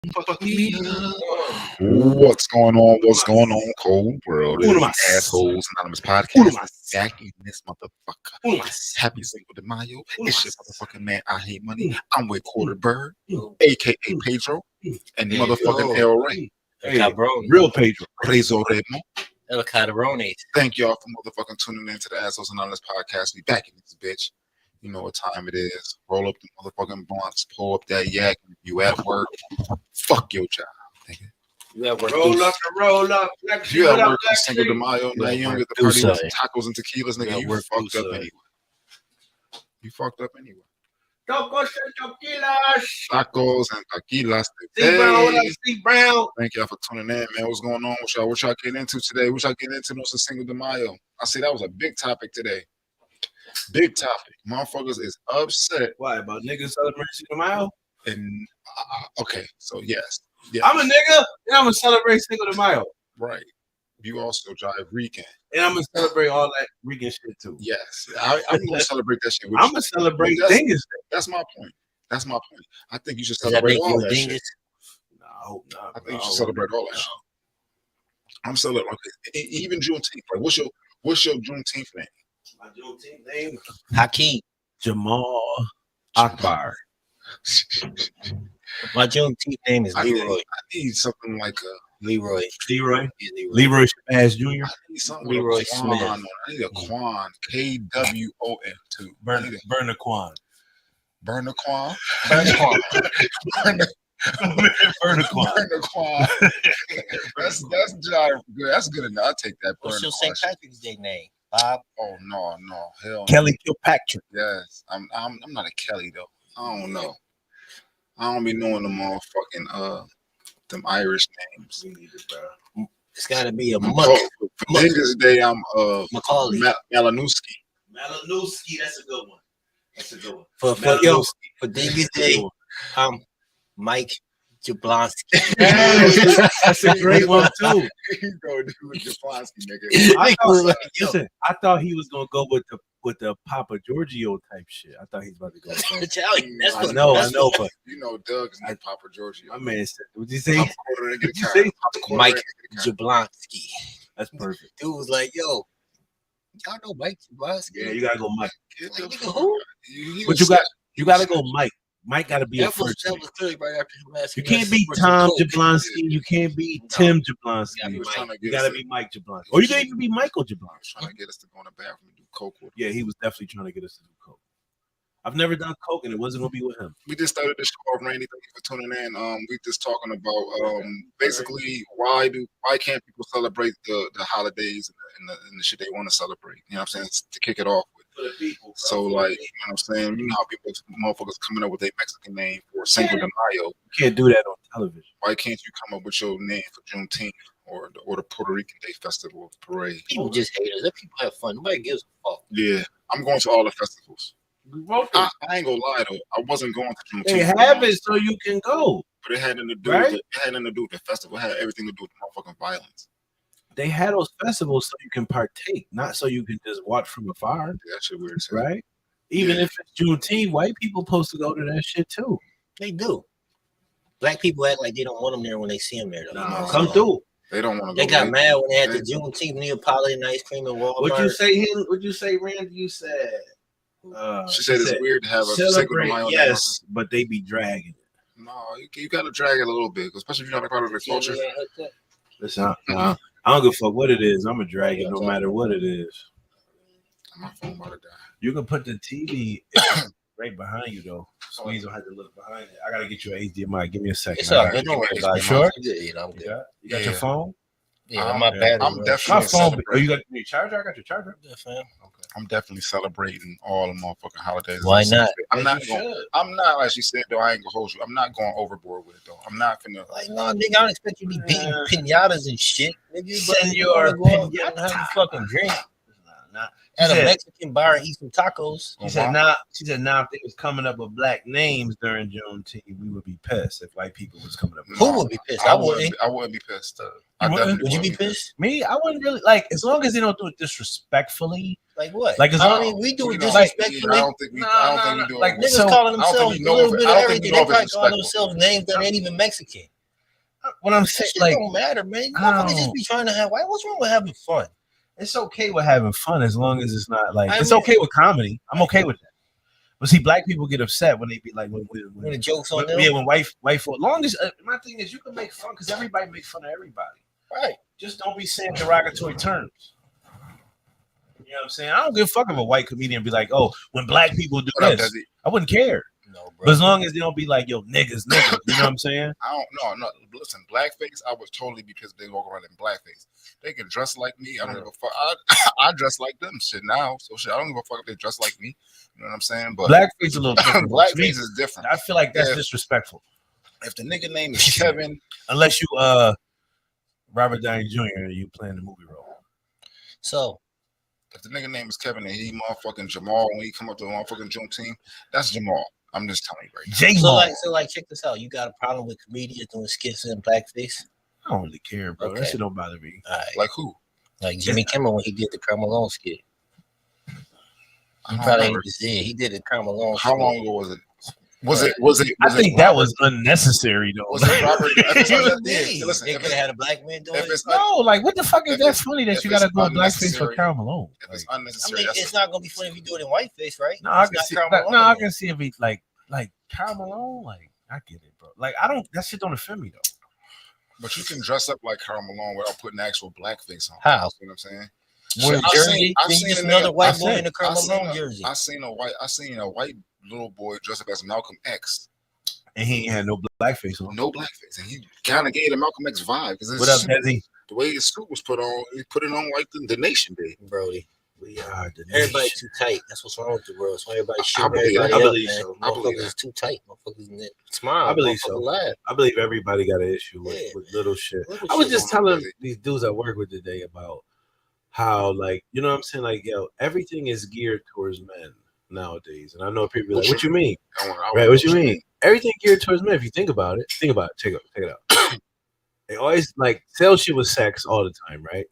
Fuck me up. What's going on? What's going on, Cold World? Uno It's más. Assholes Anonymous Uno Podcast más. is back in this motherfucker. Uno más. Happy Cinco de Mayo. Uno It's your más. motherfucking man, I Hate Money. I'm with Quarter Bird, Mm. aka Pedro, and Pedro. motherfucking El Rey. El Cabrón. Real Pedro. Rezo Remo. El Cabrón. Thank y'all for motherfucking tuning in to the Assholes Anonymous Podcast. We back in this bitch. You know what time it is. Roll up the motherfucking blunts, pull up that yak. If you at work, fuck your job. Nigga. You at work. Roll up and roll up. Black If you What at up, work Black on Cinco de Street? Mayo, You now at you don't work, get the do party with something. tacos and tequilas, You nigga. at You work, fucked do up something. anyway. You fucked up anyway. Tacos and tequilas. Tacos and tequilas Steve Brown, what up, today. Steve Brown? Thank y'all for tuning in, man. What's going on with y'all? What y'all getting into today? What y'all getting into on Cinco de Mayo? I see that was a big topic today. Big topic. Motherfuckers is upset. Why, about niggas celebrating Cinco de Mayo? And okay, so yes. I'm a nigga, and I'm gonna celebrate Cinco de Mayo. Right. You also drive Rican. And I'm gonna celebrate all that Rican shit too. Yes. I'm gonna celebrate that shit with I'm you. gonna celebrate That's- Dingus Day. That's my point. That's my point. I think you should Does that celebrate make all you a that shit. dingus? No, I hope not. I think you should celebrate all that shit. I'm celebrating. Okay. Even Juneteenth. Like, what's your Juneteenth name? My Juneteenth name Hakeem. Jamal Akbar. My Juneteenth name is I Leroy. need something like Leroy. Leroy. Yeah, Leroy. Leroy Shabazz Jr. I need something Leroy with a Quan Smith. on it. I need a Quan. KWON too. Burner Quan. Burner Quan. Burner Quan. Burner Quan. Burner Quan. that's good. That's good enough. I'll take that. What's Burner your Quan St. shit. Patrick's Day name? Bob. Oh no, hell no. Kelly Kilpatrick. Yes, I'm not a Kelly though. I don't know. I don't be knowing them motherfucking them Irish names. It's got to be a Oh, Muck. for Dingus Day, I'm Macaulay. Malinowski. Malinowski, that's a good one. That's a good one. For Dingus Day, Mike Jablonski. That's a great one too. You go do with Jablonski, nigga. Listen, I thought he was gonna go with the Papa Giorgio type shit. I thought he was about to go. Italian. That's I what, know, that's I know, what- but You know Doug's not Papa Giorgio. my man said, "What'd you say?" I'm quarter to get What'd you a say? car. I'm quarter Mike to get a car. Jablonski. That's perfect. Dude was like, yo, y'all know Mike Jablonski? Yeah, you gotta go, Mike. Get Like, the nigga, fuck who? out. But you gotta go, Mike. Mike gotta be a That was, first. that name. was clearly right after him asking You can't us be for some Tom coke. Jablonski. You can't be No. Tim You Jablonski. gotta He was Mike. trying to You get us gotta to, be Mike Jablonski. Or you can even be Michael Jablonski. trying to get us to go in the bathroom and do coke with him. Yeah, he was definitely trying to get us to do coke. I've never done coke, and it wasn't gonna be with him. We just started the show off, Randy. Thank you for tuning in. We just talking about basically why can't people celebrate the holidays and the shit they want to celebrate? You know what I'm saying? To kick it off with. For the people. So like, you know what I'm saying? You know how people motherfuckers coming up with a Mexican name for Cinco de Mayo. You can't do that on television. Why can't you come up with your name for Juneteenth or the Puerto Rican Day Festival parade? People just hate us. Let people have fun. Nobody gives a fuck. Yeah, I'm going to all the festivals. We wrote I ain't gonna lie though, I wasn't going to Juneteenth. They have it so you can go. But it had nothing to do Right? with it had nothing to do with the festival. It had everything to do with motherfucking violence. They had those festivals so you can partake, not so you can just watch from afar, Yeah, that shit weird as hell. right? Even Yeah. if it's Juneteenth, white people supposed to go to that shit too. They do. Black people act like they don't want them there when they see them there. Though. No. Come through. They don't want to They go. got mad when they had the they- Juneteenth Neapolitan and ice cream in Walmart. What you say, him? What you say, Randy? You said. She said it's weird to have a Cinco de celebrate, Mayo. yes, but they be dragging it. No, you got to drag it a little bit, especially if you're not a part of the culture. Listen, I don't give a fuck what it is. I'm gonna drag it no matter what it is. My phone about to die. You can put the TV right behind you though. Squeeze don't have to look behind it. I gotta get you an HDMI. Give me a second. It's I all got good. Don't worry you. about it. Sure? I'm good. You know, I'm You good. got your Yeah. phone? Yeah, my Yeah. battery. I'm runs. definitely- My phone. celebrate. Oh, you got your charger? I got your charger. Yeah, fam. I'm definitely celebrating all the motherfucking holidays. Why not? I'm not You going. should. I'm not, like she said though. I ain't gonna hold you. I'm not going overboard with it though. I'm not gonna. Like, no, nigga, I don't expect you to be beating pinatas and shit. Nigga, Senor go out and Pinata. have a fucking drink. She At a said- Mexican bar and eat some tacos. She said, if they was coming up with black names during Juneteenth, we would be pissed if white people was coming up with Who would be pissed? I wouldn't. I wouldn't be pissed. I You wouldn't? definitely Would you be wouldn't pissed? me. I wouldn't really like as long as they don't do it disrespectfully. Like what? Like, as I long- mean, we do it don't- disrespectfully. I don't think we. I don't think we do like, it. Niggas so- calling I don't think themselves we a know little if it- bit I of don't think we everything. know They if it's probably call respectful. themselves names that ain't even Mexican. What I'm That saying, shit like, don't matter, man. I Motherfuckers don't- just be trying to have. What's wrong with having fun? it's okay with having fun as long as it's not like I it's mean- okay with comedy. I'm okay with that. But see, black people get upset when they be like when When the jokes on them, yeah, when white folk. Long as my thing is, you can make fun because everybody make fun of everybody. right? Just don't be saying derogatory terms. You know what I'm saying? I don't give a fuck if a white comedian be like, "Oh, when black people do What up, this," Desi? I wouldn't care. No, bro. But as long as they don't be like, "Yo, niggas," you know what I'm saying? I don't know. No, listen, blackface. I would totally be pissed if they walk around in blackface. They can dress like me. I don't give a fuck. I dress like them shit now. So shit, I don't give a fuck if they dress like me. You know what I'm saying? But Blackface a little different. blackface is different. I feel like that's Yeah. disrespectful. If the nigga name is Kevin, Unless you Robert Downey Jr. and you playing the movie role. So if the nigga name is Kevin and he motherfucking Jamal when he come up to the motherfucking Juneteenth, that's Jamal. I'm just telling you right now. J so like, check this out. You got a problem with comedians doing skits in blackface? I don't really care, bro. That Okay. shit don't bother me. All right. Like who? Like Jimmy Kimmel when he did the Carmelo skit. I He don't probably remember. ain't just did. He did the Carmelo. How long ago was it? Was it? I think that was unnecessary though. Was it Robert? They Listen, could if have had a black man doing if it. it's no, like what the fuck is if that it's- funny that if you gotta it's do a blackface for unnecessary- Karl Malone? if it's I unnecessary, mean, that's it's not gonna be funny if you do it in whiteface, right? No, I It's can not see. Karl No, Malone. I can see if he like Karl Malone. Like I get it, bro. Like I don't. That shit don't offend me though. But you can dress up like Karl Malone without putting actual blackface on. How? You know what I'm saying? Wear I've jersey. seen- I've Then seen just a another nigga- white I boy said- in a Karl Malone jersey. I seen a white little boy dressed up as Malcolm X. And he ain't had no blackface on. No blackface, and he kind of gave the Malcolm X vibe because What up, Desi? the way his suit was put on, he put it on like the nation did. Brody. We are the Everybody nation. too tight. That's what's wrong with the world. So everybody I shoot believe- everybody I up, believe man. so. I believe Motherfuckers that. is too tight. Motherfuckers smile. I believe Motherfuckers so. laugh. I believe everybody got an issue with, Yeah. with little shit. Little I was shit just going on telling with it. these dudes I work with today about how, like, you know what I'm saying? Like, yo, everything is geared towards men nowadays. And I know people be like, what you mean? Right, what you mean? Everything geared towards men. If you think about it, check it out. They always like sell shit with sex all the time, right?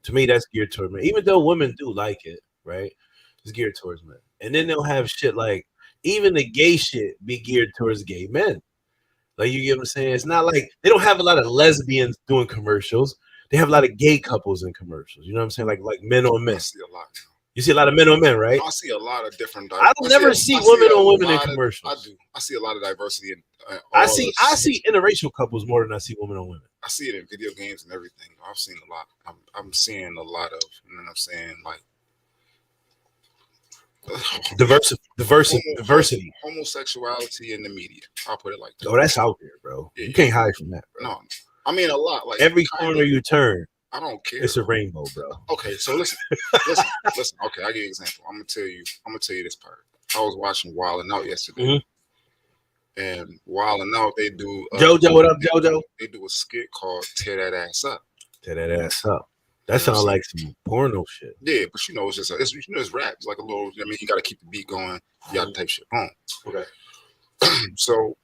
To me, that's geared towards men. Even though women do like it, right? It's geared towards men. And then they'll have shit like even the gay shit be geared towards gay men. Like you get what I'm saying? It's not like they don't have a lot of lesbians doing commercials. They have a lot of gay couples in commercials. You know what I'm saying? Like men on men. I see a lot. You see a lot of men on men, right? I see a lot of different. I don't never see women on women in I commercials. do. I see a lot of diversity in. I see interracial couples more than I see women on women. I see it in video games and everything. I've seen a lot. I'm seeing a lot of. You know what I'm saying? Like Diversity. homosexuality in the media. I'll put it like that. Oh, that's out there, bro. You can't hide from that, bro. No, I mean a lot. Like Every kinda- corner you turn, I don't care. it's a rainbow, bro. Okay, so listen. Okay, I'll give you an example. I'm gonna tell you this part. I was watching Wild 'N Out yesterday, Mhm. and Wild 'N Out they do JoJo, what up, JoJo? They do a skit called "Tear That Ass Up." Tear that ass up. That sounds like some porno shit. Yeah, but it's just it's rap. It's like a little. I mean, you got to keep the beat going. You got to type shit on. Okay. So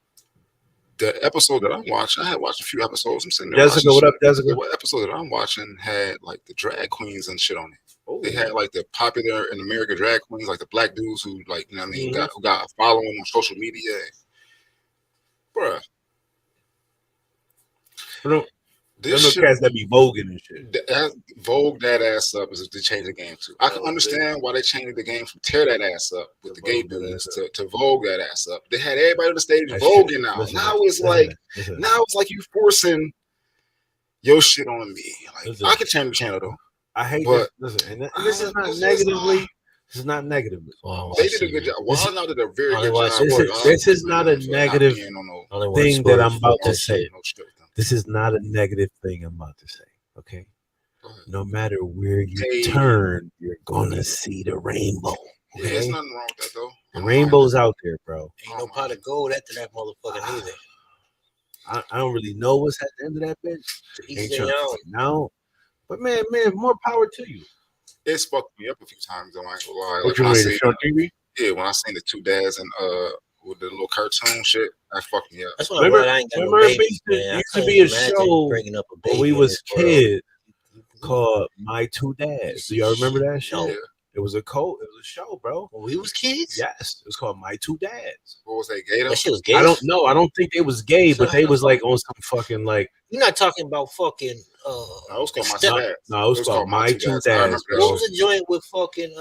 the episode that I'm watching, I had watched a few episodes. I'm sitting there. Jessica, watching what shit. up, Jessica? The episode that I'm watching had like the drag queens and shit on it. They had like the popular in America drag queens, like the black dudes who like, you know what I mean, who got a following on social media. Bruh. There's This no shit, cats that be voguing and shit. Vogue that ass up is if they change the game too. I can understand why they changed the game from tear that ass up with the gay dudes to Vogue that ass up. They had everybody on the stage voguing now. Now it's like you forcing your shit on me. Like I could change the channel though. I hate But- this. Listen, and this is not negatively. This is not negatively. They did a good job. Wild 'N Out did a very good job. This is not a negative thing that I'm about to say. This is not a negative thing I'm about to say. Okay. No matter where you turn, you're gonna see the rainbow. Yeah, Okay? there's nothing wrong with that though. The rainbow's out there, bro. Ain't no pot of gold after that motherfucker either. I don't really know what's at the end of that bitch. Each Ain't their trying to own. find out. But man, more power to you. It's fucked me up a few times. Though I ain't gonna lie. What Like you when I mean? seen, Show TV? yeah, when I seen the two dads and with the little cartoon shit, that fucked me up. That's why I ain't got no babies, man. There I used to couldn't be a imagine show bringing up a baby when we in was this world. kids called My Two Dads. Do y'all remember that show? No. Yeah. It was a show, bro. When we was kids? Yes, it was called My Two Dads. What was that, gay though? That shit was gay. I don't know. I don't think they was gay, but they was like on some fucking like. You're not talking about fucking No, it was called My Step- Two Dads. No, it was called My Two I Dads. remember that bro. What was the joint with fucking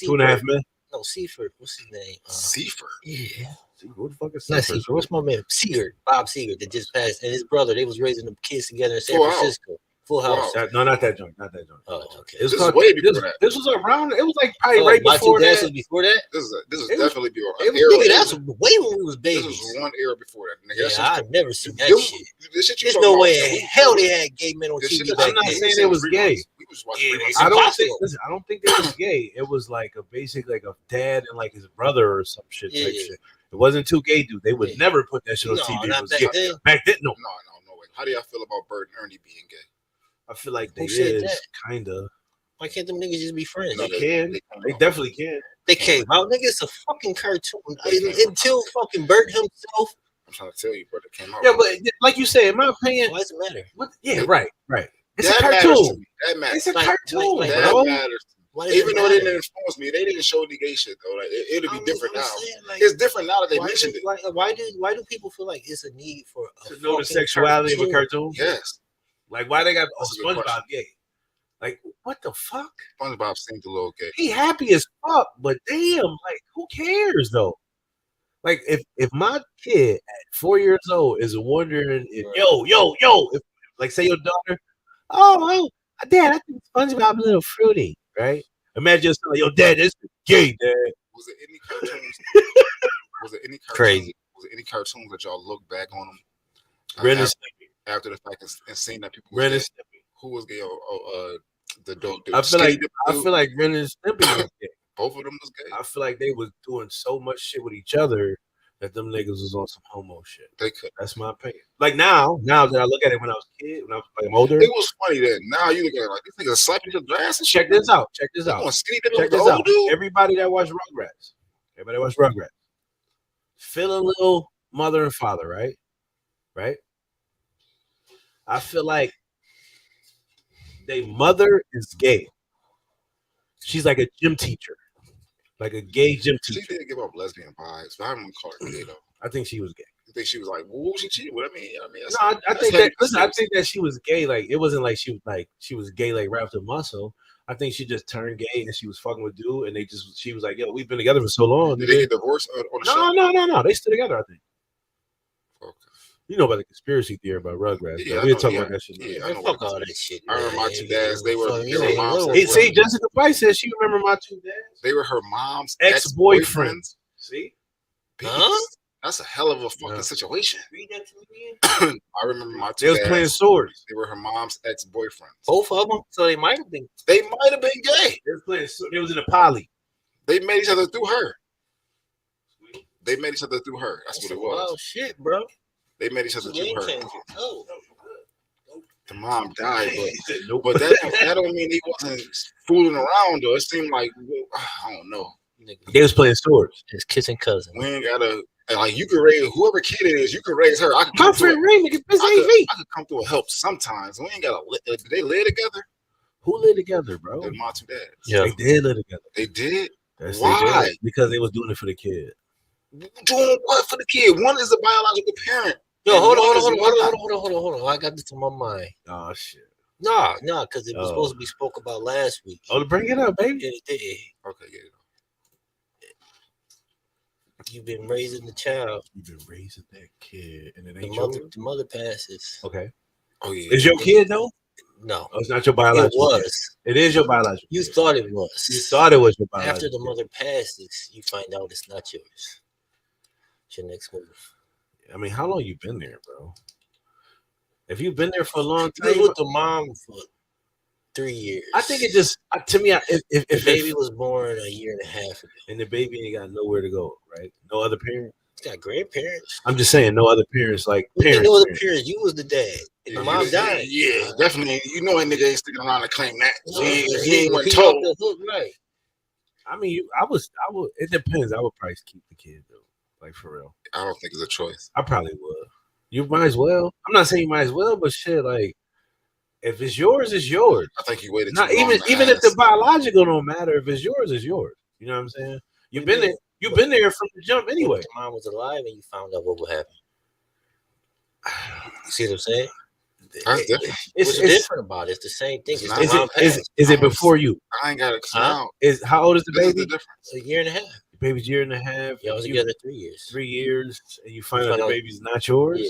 Two and a Half Men. No, Seaford. What's his name? Seaford. Yeah. What the fuck is Not Seaford? Seaford. What's my man? Seegert. Bob Seegert that just passed. And his brother, they was raising the kids together in San Full House. Francisco. Full House. No, not that joint. Not that joint. Oh, okay. It was This called, is way before that. This was around. It was like probably Oh, right My before Two Dads that. was before that? This is It was- definitely before it was- era. Nigga, that's way when we was This babies. was one era before that. Nigga, Yeah, that shit's I've never seen that Them- shit. This shit you There's talking no about, way man, in we- hell they had gay men on this TV shit- back I'm not then. saying it was gay. We was watching Yeah, reruns. it's I don't impossible. think. Listen, I don't think they was gay. It was like a basic like a dad and like his brother or some shit type Yeah. shit. It wasn't two gay dudes. They would Yeah. never put that shit on No, TV. It not was back gay. then. Back then, no. No way. How do y'all feel about Bert and Ernie being gay? I feel like they Who said is that? kinda. Why can't them niggas just be friends? They No, can. come They out. definitely can. They came out, nigga. It's a fucking cartoon. They came out. Until fucking Bert himself. I'm trying to tell you, brother, came out. Yeah, but like you said, in my opinion, Why does it matter? yeah, right. It's that a matters to cartoon. me. That matters. It's a Like- cartoon, like- That bro. matters. Why does Even it though it matter? didn't influence me, they didn't show the gay shit though. Like it'll be I'm different now. saying, like, It's different now that they why mentioned do, it. why do people feel like it's a need for a To know the fucking sexuality of a cartoon? cartoon. Yes, Like, why they got That's a good SpongeBob question. gay? Like, what the fuck? SpongeBob seemed a little gay. He happy as fuck, but damn, like, who cares though? Like, if my kid at 4 years old is wondering, if, if like say your daughter, oh, Dad, I think SpongeBob a little fruity, right? Imagine just like, yo, Dad, this is gay, Dad. Was there any cartoons? Was there any cartoons? Crazy. Was there any cartoons that y'all look back on them Ren and after, Stimpy. after the fact and seeing that people was Ren gay? and Stimpy. Who was gay? The dope dude. I feel like Skinny Ren and Stimpy was gay. both of them was gay. I feel like they was doing so much shit with each other that them niggas was on some homo shit. They could. That's my opinion. Like now that I look at it when I was a kid, when I was like I'm older. It was funny then. Now you look at it like these niggas slapping your ass and shit. Check this out. Check this You out. going skinny dipping Check with the this out. old dude? Everybody that watched Rugrats. Feel a little mother and father, right? Right? I feel like their mother is gay. She's like a gym teacher. Like a gay gym She teacher. did give up lesbian vibes, but I don't call her gay though. I think she was gay. You think she was like, well, she cheated with? I mean, that's, No, I that's think heavy that. Listen, I conspiracy. think that she was gay. Like it wasn't like she was gay like right after muscle. I think she just turned gay and she was fucking with dude, and she was like, yo, we've been together for so long. Did they get divorced on the show? No. They still together. I think. Okay. You know about the conspiracy theory about Rugrats. Yeah, though. I we'll know, talk yeah. about that shit. Yeah, later. I Man, know fuck what all it that is. shit. I remember man. my two dads, they were Fuck, their you ain't moms. little Hey, boy. see, Jessica Price says she remember my two dads. They were her mom's Ex-boyfriends. ex-boyfriends. See? Huh? That's a hell of a fucking Yeah. situation. Read that to me again. I remember my They two was dads. playing swords. They were her mom's ex-boyfriends. Both of them. So they might have been. They might have been gay. They was playing. They was in a poly. They met each other through her. They met each other through her. That's what it was. Oh shit, bro. They met each other Game through her. changer. Oh. The mom died, He said, nope. but that don't mean he wasn't fooling around though. It seemed like I don't know. Nigga, They was playing swords. his kissing cousin. We ain't gotta like you can raise whoever kid it is. You can raise her. I can My come through. friend Ray, nigga, this I could come through a help sometimes. We ain't gotta. Did they live together? Who lived together, bro? They're my two dads. Yeah. They did live together. They did. That's Why? They did. Because they was doing it for the kid. Doing what for the kid? One is the biological parent. Yo, And hold one is on. not. Hold on. I got this in my mind. Oh shit. No, because it was Oh. supposed to be spoke about last week. Oh, bring it up, baby. It did. Okay, get it. You've been raising the child. You've been raising that kid, and it The ain't mother, yours. the mother passes. Okay. Oh yeah. Is your kid though? No, Oh, it's not your it biological. kid. was. It is your biological. You kid. thought it was. You thought it was your biological. After the kid. mother passes, you find out it's not yours. It's your next move. I mean, how long you been there, bro? If you've been there for a long I was time, with the mom for 3 years. I think it just to me, the baby was born a year and a half ago. and the baby ain't got nowhere to go, right? No other parent. You got grandparents. I'm just saying, no other parents like You parents. know the parents. You was the dad. And the mom died. Yeah, definitely. You know a nigga ain't sticking around to claim that. He ain't went He told. off the hook, right? I mean, I would. It depends. I would probably keep the kid though, like for real. I don't think it's a choice. I probably would. You might as well. I'm not saying you might as well, but shit, like if it's yours, it's yours. I think he waited. Not too long even to if the ask. biological don't matter. If it's yours, it's yours. You know what I'm saying? You've been there. You've been there from the jump anyway. If your mom was alive and you found out what would happen. You see what I'm saying? That's different. What's different about it? It's the same thing. It's Is the mom passed. Is it before you? I ain't got to come out. Is how old is the This is baby? the difference. A year and a half. The baby's year and a half. Y'all was You- together 3 years. 3 years, and you find You out the find out- baby's not yours. Yeah.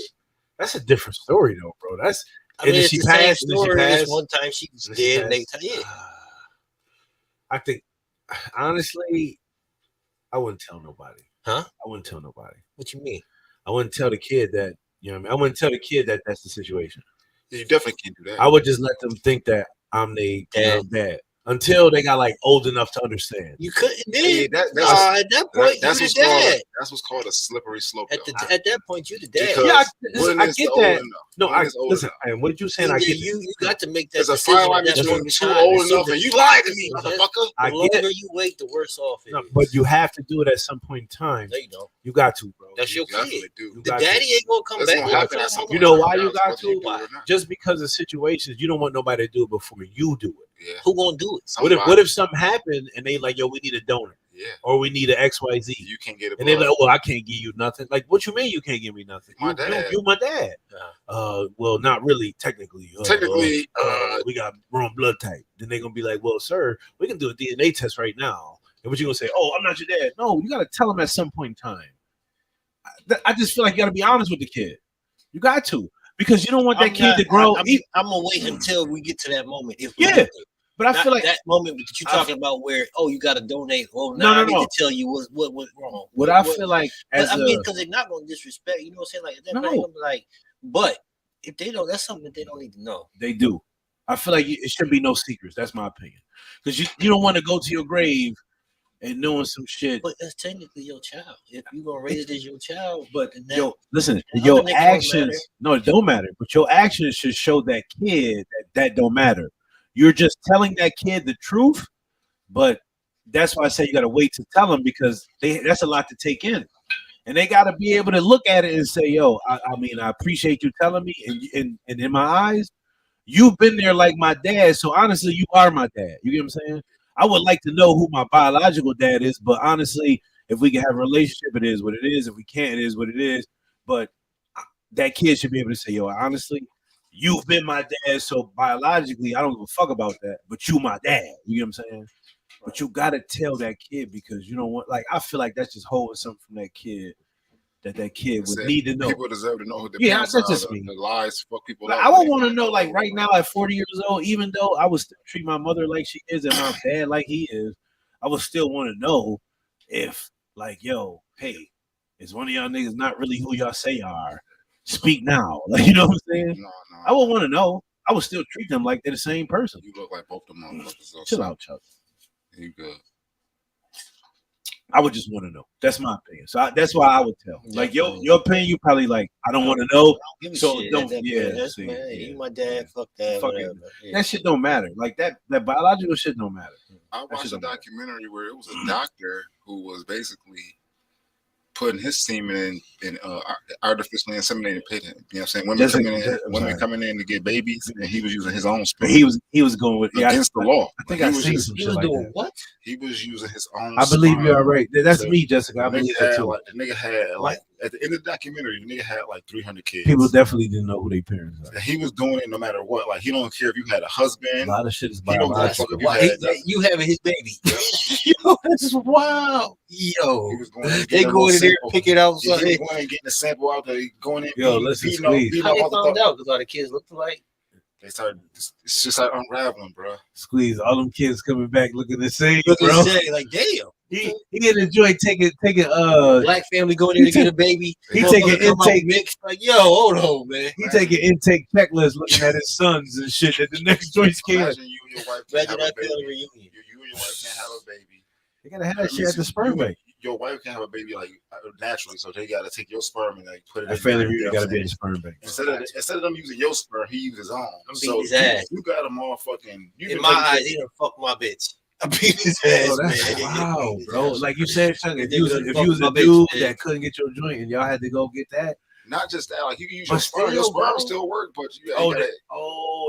That's a different story, though, bro. That's I mean, did it's she the same pass? Did she story. pass? It's one time she was Did she dead, and pass? they yeah. I think honestly, I wouldn't tell nobody. Huh? I wouldn't tell nobody. What you mean? I wouldn't tell the kid that. You know what I mean? I wouldn't tell the kid that that's the situation. You definitely can't do that. I would just let them think that I'm the dad until they got like old enough to understand. You couldn't Yeah, then. that's At that point, that's you what's the called. dad. That's what's called a slippery slope. At though. that point, you the dad. Because Yeah, when I it's get old that. enough, No, when I it's old listen. enough. And what you saying? And I then get. you got to make that There's a decision fine line at that between point in too time. old The enough sooner- and you lied to me, the motherfucker. I The get longer it. you wait, the worse off it No, is. but you have to do it at some point in time. No, you don't. You got to, bro. That's your You definitely kid. do. You The got daddy to. ain't gonna come That's back. gonna happen at some You point. know why you Regardless got whether you to? do it or not. Just because of situations, you don't want nobody to do it before you do it. Yeah. Who gonna do it? What if Somebody- something happened and they like, yo, we need a donor Yeah. or we need an XYZ. You can't get it. And they're like, well, I can't give you nothing. Like, what you mean you can't give me nothing? My You dad. my dad. Well, not really, technically. Technically, we got wrong blood type. Then they're gonna be like, well, sir, we can do a DNA test right now. And what you gonna say? Oh, I'm not your dad. No, you gotta tell them at some point in time. I just feel like you gotta be honest with the kid. You got to, because you don't want that kid to grow. I'm gonna wait until we get to that moment. If we Yeah, get there. but I Not feel like that moment that you're talking about where you got to donate. Oh, No, now I no. need to tell you what went wrong. what I feel like as I mean, because they're not gonna disrespect. You know what I'm saying? Like at that point, they're gonna be like, but if they don't, that's something that they don't need to know. they do. I feel like it should be no secrets. That's my opinion. Because you don't want to go to your grave and knowing some shit. But that's technically your child. If you're gonna raise it as your child, But then that, yo, listen, other your niggas don't actions. matter. No, it don't matter. But your actions should show that kid that don't matter. You're just telling that kid the truth. But that's why I say you got to wait to tell them, because that's a lot to take in, and they got to be able to look at it and say, "Yo, I mean, I appreciate you telling me." And in my eyes, you've been there like my dad. So honestly, you are my dad. You get what I'm saying? I would like to know who my biological dad is, but honestly, if we can have a relationship, it is what it is. If we can't, it is what it is. But that kid should be able to say, "Yo, honestly, you've been my dad. So biologically, I don't give a fuck about that. But you my dad." You get what I'm saying? But you gotta tell that kid, because you don't want, like, I feel like that's just holding something from that kid that kid would Said need to know. People deserve to know who their Yeah, parents that's are, just the- me. The lies fuck people Like, up. I would want to know, like, right now at 40 years old, even though I would still treat my mother like she is and my dad like he is, I would still want to know if, like, yo, hey, is one of y'all niggas not really who y'all say y'all are? Speak now. Like, you know what I'm saying? No. I would want to know. I would still treat them like they're the same person. You look like both the motherfuckers. So Chill out, Chuck. You good. I would just want to know. That's my opinion. So that's why I would tell. Like, your opinion, you probably like, I don't want to know. give a So shit don't- at that yeah, point. That's see, man, yeah. you my dad. Fuck that. Fuck whatever. it. Yeah. That shit don't matter. Like that biological shit don't matter. I watched a shit don't matter. documentary where it was a doctor who was basically putting his semen in artificially inseminated patient. You know what I'm saying? Women coming in to get babies, and he was using his own But sperm he was going with against the law. I think He I was seen just- some He shit was like doing that. what? He was using his own. I believe sperm. you are right. That's So, me, Jessica. I The believe nigga that had too. like at the end of the documentary, the nigga had like 300 kids. People definitely didn't know who their parents are. And he was doing it no matter what. Like he don't care if you had a A husband. lot of shit is He don't give a biological. fuck if you Why, had. you having his baby? Yo, that's wild. Yo, He was going in and they getting a go in little there sample. pick it out. Yeah, So he was going and getting a sample out there, going in. Yo, listen, beating up- Squeeze. beating how up they other found dogs. out? Because all the kids looked alike. They started. It's just like unraveling, bro. Squeeze, all them kids coming back looking the same, Look bro. and say, like, damn. He didn't enjoy taking Black family going in to get a baby. he Motherfucker taking come out intake- mixed. Like, yo, hold on, man. He taking intake checklist, looking at his sons and shit. At the next joint came, Imagine you and your wife can't Imagine have a that baby. family reunion. You and your wife can't have a baby. they gotta have that shit at the sperm bank. your wife can't have a baby like naturally, so they gotta take your sperm and like put it. At in Family there, Feud, you you know gotta what be I'm in the sperm bank. Instead of them using your sperm, he uses his own. I'm So beating his ass. you got a motherfucking. In my eyes, he done fuck my bitch. I beat his ass, Oh, that's man. wow, bro. Like you said, Chuck, if Nigga you was, done if fucked you was my a bitch, dude man. that couldn't get your joint and y'all had to go get that. Not just that, like you can use But your sperm. Your still, sperm bro. still work, but you Oh, gotta,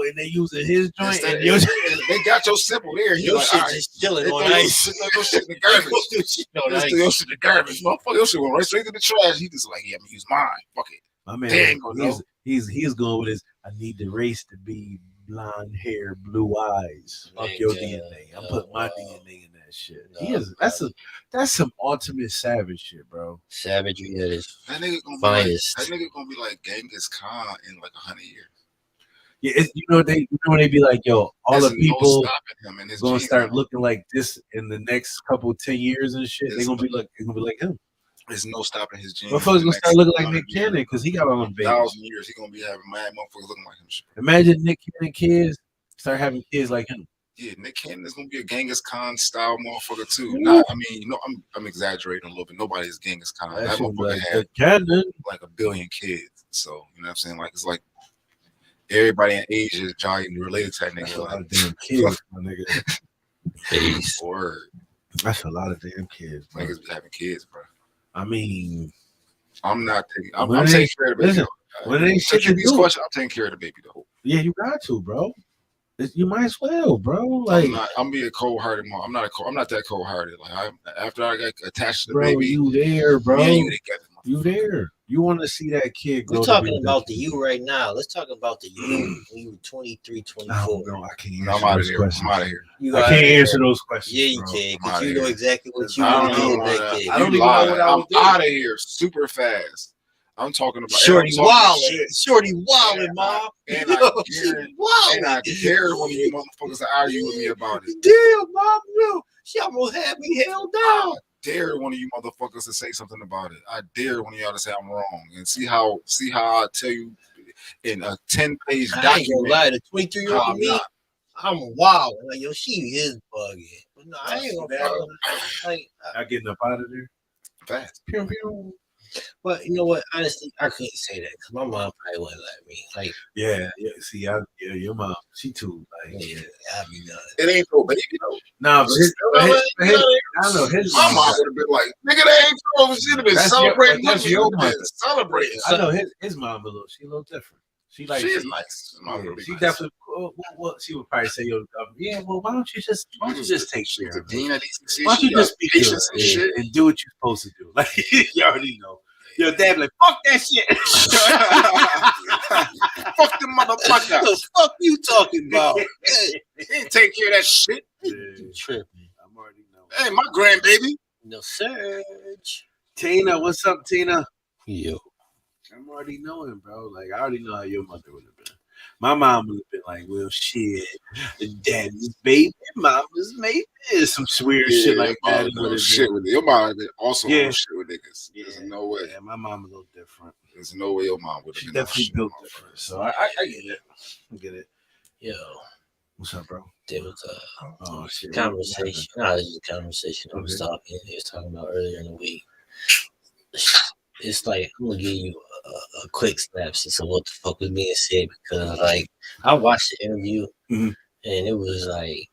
and they using his joint instead, and your they got your simple there. Your Like, shit all right, just chilling they on throw ice. your shit in the garbage. No, Just throw your shit in the garbage, motherfucker. Your shit went right straight to the trash. He just like, yeah, I'm gonna use mine. Fuck it. My man, They ain't gonna know. he's going with his. I need the race to be blonde hair, blue eyes. Fuck Nigga, your DNA. I'm putting my DNA in that shit. He is. That's some ultimate savage shit, bro. Savagery that is That nigga gonna finest. be like, that nigga gonna be like Genghis Khan in like 100 years. Yeah, when they be like, yo, all There's the people no stopping him and his gonna genes start now. looking like this in the next couple 10 years and shit. They're gonna be like him. There's no stopping his genes. Motherfuckers gonna start looking like Nick Cannon because he got all them babies. 1,000 years, he gonna be having mad motherfuckers looking like him. Imagine Nick Cannon kids start having kids like him. Yeah, Nick Cannon is gonna be a Genghis Khan style motherfucker too. Not, I mean, I'm exaggerating a little bit. Nobody's Genghis Khan. That motherfucker had Cannon. like 1 billion kids. So you know what I'm saying? Like it's like everybody in Asia is jolly related to that That's nigga. a lot Like, of damn kids, my nigga. Peace. word. That's a lot of damn kids, bro. Niggas be having kids, bro. I mean, I'm not taking. I'm When taking they- care of the baby. listen, when they To shit to these do, questions, I'm taking care of the baby though. yeah, you got to, bro. You might as well, bro. Like, I'm being cold-hearted mom. I'm not that cold-hearted. Like after I got attached to the bro, baby, you there, bro. me and you together. You there. You want to see that kid grow. We're to be talking what about that the you right now. Let's talk about the you when you were 23, I 24. don't know. I can't No, answer I'm out of those here. questions. I'm out of here. You I out can't here. answer those questions. Yeah, you bro. can, I'm because outta you know here. exactly what you I want to don't do know. with that kid. I don't You even know lying. what I would do. I'm out of here super fast. I'm talking about Shorty I'm talking wildin'. shit. Shorty wildin', And mom. And Yo, I she dare wildin'. one of you motherfuckers to argue with me about it. Damn, mom, yo. She almost had me held down. I dare one of you motherfuckers to say something about it. I dare one of y'all to say I'm wrong and see how I tell you in a 10-page I ain't gonna document. lie, the 23-year-old how I'm me, not. I'm wild. Like, yo, she is bugging. But no, I ain't gonna fuck her. Like, I getting up out of there. Fast. Pew, pew. but you know what? Honestly, I couldn't say that because my mom probably wouldn't let me. Like, Yeah. See, your mom, she too. Like, yeah, I'd be done. It ain't no baby though. nah, but I don't know. His My mom, mom would have been like, nigga, they ain't cool. She'd have been That's celebrating your- that's with me. your You'd have been mother. celebrating. I know his mom she a little different. She like She is she- nice. Mom Yeah, would be she nice. definitely. Well, she would probably say, "Yo, yeah, well, why don't you just take She care was the of it? dean at ECC. Why don't She you got just be good patience and shit. and do what you're supposed to do?" Like you already know. Your dad be like, "Fuck that shit." Fuck the motherfucker. What the fuck you talking about? He ain't take care of that shit. You tripping. I'm already know. Hey, my grandbaby. No, Serge. Tina, what's up, Tina? Yo. I'm already knowing, bro. Like I already know how your mother would have been. My mom would have been like, "Well, shit, daddy's baby, mama's maybe," some weird shit like that. Shit with it. Your mom been also Yeah. on shit with niggas. There's no way. Yeah, my mom a little different. There's no way your mom would She have been on definitely shit. built different. So I get it. I get it. Yo. What's up, bro? There was Oh shit. a conversation. No, this is a conversation I was Okay. talking about earlier in the week. It's like I'm gonna give you a quick synopsis of what the fuck was being said because like I watched the interview Mhm. and it was like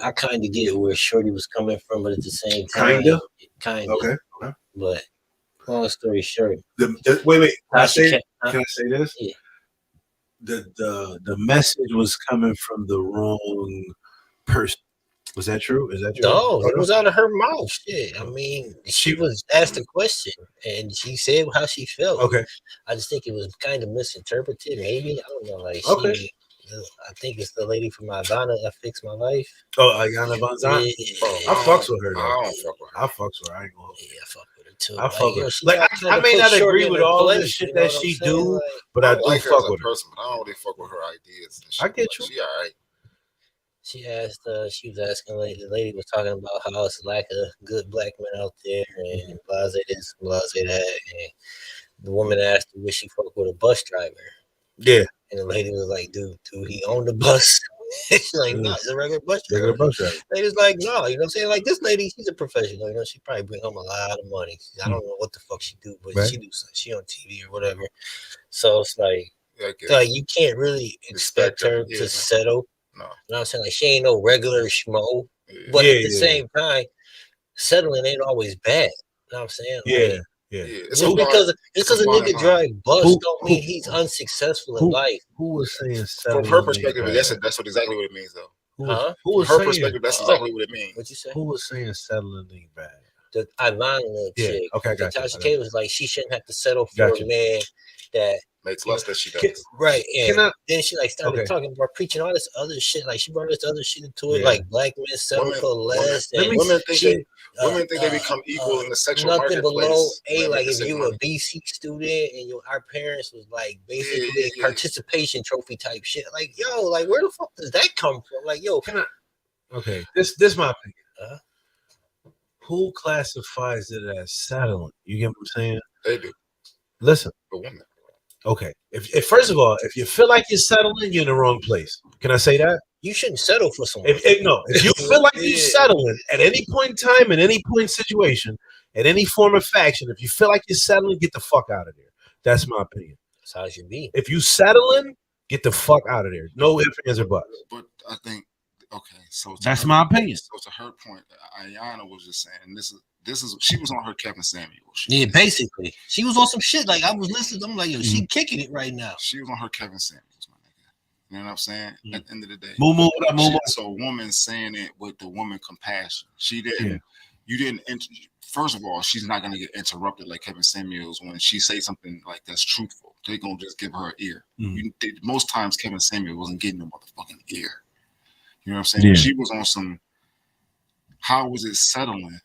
I kind of get where Shorty was coming from, but at the same time, kind of. Okay. But long story short, Wait. Can I Tasha say? K- Can I say this? Yeah. The message was coming from the wrong person. Was that true? Is that true? No, it was out of her mouth. Shit. I mean, she was asked a question and she said how she felt. Okay. I just think it was kind of misinterpreted. Maybe I don't know. Like, Okay. I think it's the lady from Ivana that fixed my life. Oh, Ayana Bonzan. Yeah, I fucks with her. I Though. don't fuck with her. I fucks with her. I ain't gonna. yeah, I fuck with her too. I fuck with her. she Like, got I kinda may put not Shorty agree in with her all the place, shit you know that what I'm she saying? do, Like, but I do like her fuck as a with her. person, but I don't really fuck with her ideas. And shit. I get Like, you. She alright. she asked, she was asking, the lady was talking about how it's lack of good black men out there and blase this, blase that. And the woman asked her, would she fuck with a bus driver? Yeah. And the lady was like, dude, he owned the bus. She's like, no, it's a regular bus driver. Regular bus driver. Lady's like, no, you know what I'm saying? Like, this lady, she's a professional. You know, she probably bring home a lot of money. I don't know what the fuck she do, but Right. she do something. She on TV or whatever. So it's like Okay. you can't really expect her Yeah. to settle. No. You know what I'm saying? Like, she ain't no regular schmo. Yeah. But Yeah, at the yeah. same time, settling ain't always bad. You know what I'm saying? Yeah, Like, yeah. It's just a because a fine nigga line. drive bus Who- don't mean he's unsuccessful in who- life. Who was saying From settling? her ain't perspective, bad? that's what exactly what it means, though. Who Huh? who From was her saying? perspective, that's exactly what it means. What you say? Who was saying settling ain't bad? The Ivana Yeah, chick. okay, I got you. Tasha K was like, she shouldn't have to settle for Got a you. man that Makes less that she Can- does. right. And Can I- then she like started Okay. talking about preaching all this other shit. Like she brought this other shit into it, Yeah. like black men settle Women- for less. Let and me- Women think she- women think they become equal in the sexual nothing marketplace. below A. when they Like make if sick you money. a BC student and our parents was like basically Yeah. participation trophy type shit. Like yo, like where the fuck does that come from? Like yo, Can I? Okay, this my opinion. Uh-huh. Who classifies it as settling? You get what I'm saying? They do, Listen, but women. okay. If first of all, if you feel like you're settling, you're in the wrong place. Can I say that? you shouldn't settle for someone. If you feel like you're Yeah. settling at any point in time, in any point in situation, at any form of faction, if you feel like you're settling, get the fuck out of there. That's my opinion. That's how it should be. If you settling, get the fuck out of there. No ifs, ands, or buts. But I think okay, so to That's her- my opinion. So to her point, Ayana was just saying this is she was on her Kevin Samuel shit. Yeah, basically, she was on some shit. Like I was listening, I'm like, yo, she kicking it right now. She was on her Kevin Samuels, my nigga. You know what I'm saying? Mm. At the end of the day, Moo, what up, moo? so a woman saying it with the woman compassion. She didn't. Yeah. You didn't. First of all, she's not gonna get interrupted like Kevin Samuels when she say something like that's truthful. They're gonna just give her an ear. Mm. Most times, Kevin Samuel wasn't getting a motherfucking ear. You know what I'm saying? Yeah. She was on some. How was it settling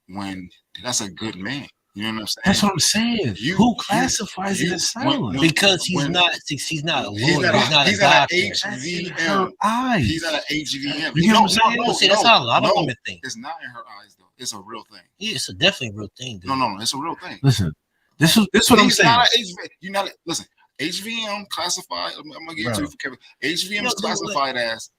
when that's a good man? You know what I'm saying? That's what I'm saying. You- Who you- classifies it you- as settling? when- Because he's when- not a lawyer. He's not a He's not a doctor. That's in her HVM. eyes. He's not an HVM. You get what I'm saying? No, see, that's how a lot of women think. It's not in her eyes though. It's a real thing. Yeah, it's a definitely real thing, dude. No, it's a real thing. Listen, this is what I'm He's saying. not an HVM. You're not. Listen, HVM classified. I'm gonna get into it for Kevin. HVM is classified as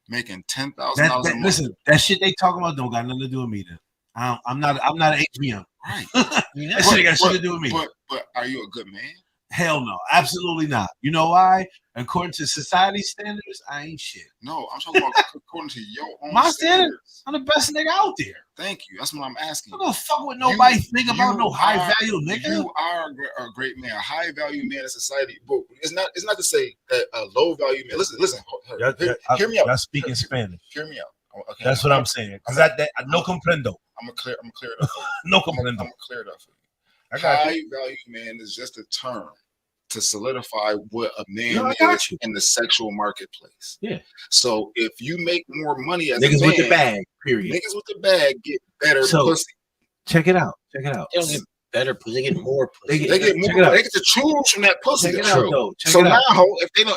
making $10,000 a month. Listen, that shit they talking about don't got nothing to do with me. Then I'm not an HBM. Right. That shit got shit to do with me. But are you a good man? Hell no, absolutely not. You know why? According to society standards, I ain't shit. No, I'm talking about according to your own My standards. I'm the best nigga out there. Thank you. That's what I'm asking. I'm gonna fuck with nobody think about you no high are- value nigga. You are a great man, a high value man in society. But it's not to say that a low value man. Listen. Hear me out. Y'all speaking Spanish. Hear me out. Okay. That's what I'm saying. Cause that no comprendo. I'm gonna clear it up. No I'm comprendo. gonna clear it up for you. I got you. High value man is just a term to solidify what a man No, I got is you. in the sexual marketplace. Yeah. So if you make more money as Niggas a man, with the bag. Period. niggas with the bag get better So, pussy. Check it out. They don't get better pussy, they get more pussy. They get check more. it out. They get to choose from that pussy. Check it That's out true. though. Check So it out. now,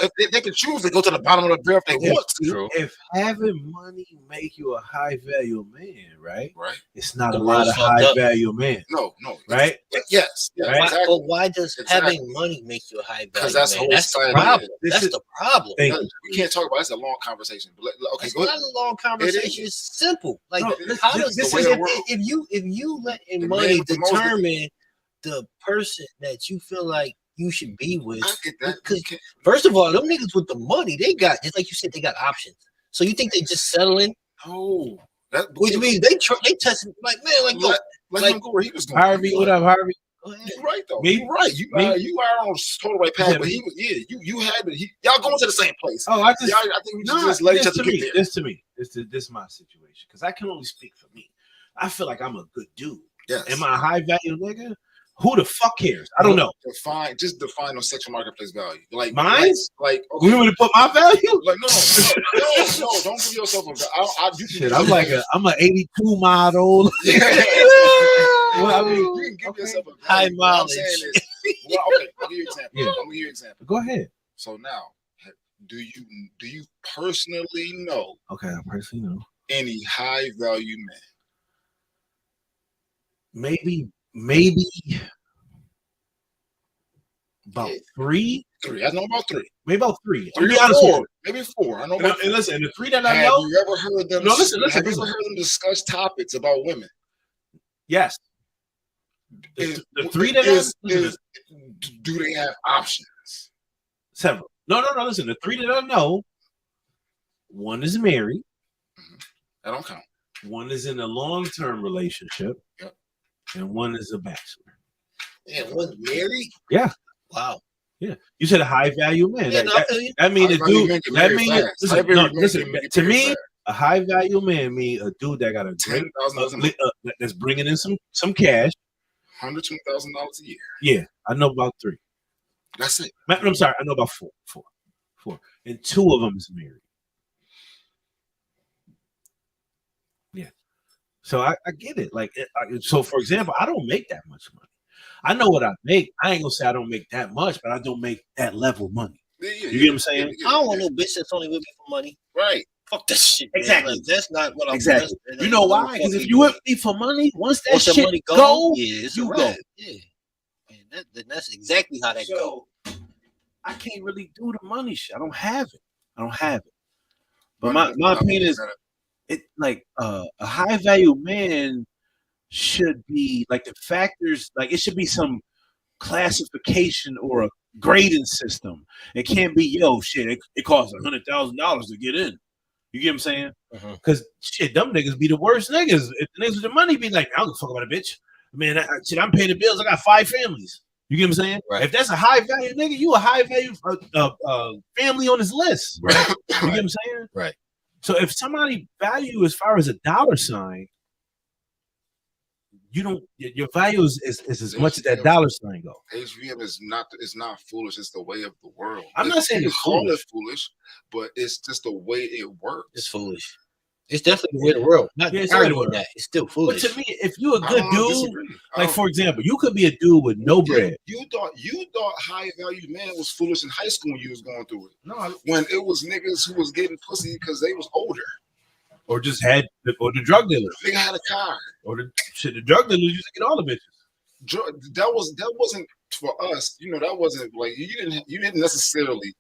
if they can choose, they go to the bottom of the barrel if they Yeah, want to. True. If having money make you a high value man, right? Right? It's not The a lot world's of fucked high up. value men, No. right? Yes. Right? Exactly. But why does Exactly. having money make you a high value? Because that's man? whole That's the society problem. is. That's This the problem. Thank No, you. we can't talk about it. It's a long conversation. But okay, It's go ahead. not a long conversation. It's simple. Like No, how this- does this the is way the world. if you let The man money with the most- determine the person that you feel like you should be with? I get that. Because first of all, them niggas with the money, they got just like you said, they got options. So you think they just settling? No. That Which means they testing like man, like yo, let him go where he was going. Harvey, what up, Harvey? go ahead. You're right though. Me? You're right. You Me? are on the total right path. Yeah, But me. he was. Yeah. You had to. Y'all going to the same place. Oh, I just Y'all, I think we no, just let each this other to get me. there. This to me. This is my situation because I can only speak for me. I feel like I'm a good dude. Yes. Am I a high value nigga? Who the fuck cares? I don't know. Define the sexual marketplace value. Like Mine? Like You want me to put my value? Like no, don't give yourself a. I do. Shit, I'm an 82 model. Yeah. Well, I mean, you can give okay. yourself a High value. What I'm mileage. saying is, well, okay, I'll give you an example. Yeah. I'm gonna give you an example. Go ahead. So now, do you personally know Okay, I personally know. any high value man? Maybe about 3. 3. I know about 3. Maybe about 3. Three Be or honest with 4. you. Maybe 4. I know And, about and listen, the 3 that I Have know. you ever heard them? No, listen. Have you ever heard them discuss topics about women? Yes. The 3 that do they have options? Several. No. Listen, the 3 that I know, one is married. That don't count. One is in a long-term relationship. Yep. And one is a bachelor. Yeah, one's married. Yeah. Wow. Yeah. You said a high-value man. Yeah, That mean a dude. That mean listen. To me, fast. a high-value man mean a dude that got a great $10,000 that's bringing in some cash. $120,000 a year. Yeah, I know about 3. That's it. I'm sorry, I know about 4, and 2 of them is married. Yeah, so I get it. Like, so for example, I don't make that much money. I know what I make. I ain't gonna say I don't make that much, but I don't make that level of money. You get what I'm saying? I don't want no bitch that's only with me for money. Right. Fuck that shit. Exactly. Like, that's not what I'm. Exactly. You know why? Because if you with me for money, once that shit money go, yeah, you go. Yeah. And that's exactly how that go. I can't really do the money shit. I don't have it. But my opinion is, it like a high value man should be like the factors. Like it should be some classification or a grading system. It can't be shit. It costs $100,000 to get in. You get what I'm saying? Because shit, them niggas be the worst niggas. If the niggas with the money be like, I don't give a fuck about a bitch. Man, I'm paying the bills. I got 5 families. You get what I'm saying? Right. If that's a high value nigga, you a high value family on his list. Right. You get what I'm saying? Right. So if somebody value as far as a dollar sign, you don't. Your value is as much as that dollar sign go. HVM is not foolish. It's the way of the world. I'm not saying it's call it foolish, but it's just the way it works. It's foolish. It's definitely the way of the world. Not arguing that. It's still foolish. But to me, if you're a good dude, like for example, you could be a dude with no bread. You thought high value man was foolish in high school when you was going through it. No, when it was niggas who was getting pussy because they was older. Or just had, or the drug dealers. Nigga had a car. Or the drug dealers used to get all the bitches. That wasn't for us. That wasn't like you didn't necessarily.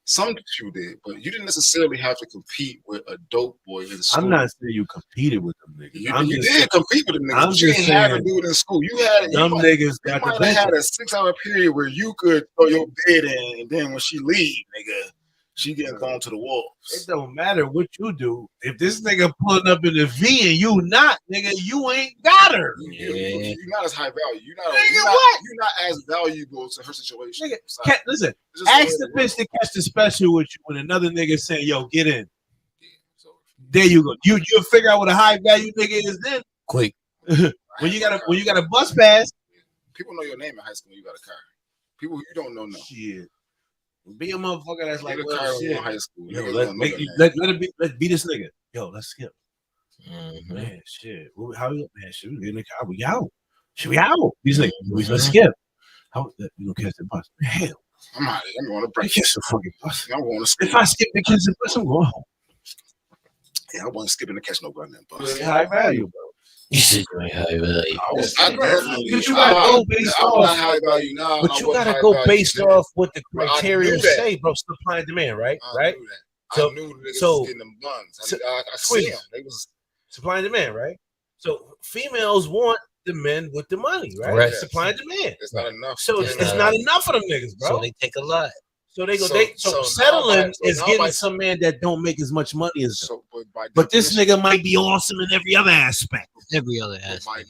Some you did, but you didn't necessarily have to compete with a dope boy in school. I'm not saying you competed with them niggas. You did compete with them niggas. I'm but you didn't have to do it in school. You had niggas got you might have had a 6-hour period where you could throw your bed in, and then when she leave, nigga, she getting gone to the wolves. It don't matter what you do. If this nigga pulling up in the V and you not, nigga, you ain't got her. You're not as high value. You're not as valuable to her situation. Nigga, listen, ask the bitch to catch the special with you when another nigga say, yo, get in. Yeah, so there you go. You'll figure out what a high value nigga is then. Quick. when you got a bus pass. People know your name in high school when you got a car. People you don't know. Shit. Be a motherfucker that's like, well, shit. High school. Yo, let's be this nigga. Yo, let's skip. Man, shit. How you, man? Shit, we in the car. We out. Should we out? These niggas, let's skip. How you gonna catch the bus? Man, hell. I'm out. I'm going to break. Catch the fucking bus. I'm going to skip. If I skip the catch the bus, I'm going home. Yeah, I wasn't skipping to catch no goddamn bus. High value, bro. You said you ain't high value. But you gotta go based off. High value now. But you gotta go based off what the criteria say, bro. Supply and demand, right? Right. So, I knew niggas was getting them buns. I see them. They was supply and demand, right? So females want the men with the money, right? Right. Supply and demand. It's not enough. So it's not enough for them niggas, bro. So they take a lot. So they go. So settling is getting some man that don't make as much money as them. But this nigga might be awesome in every other aspect. Every other aspect.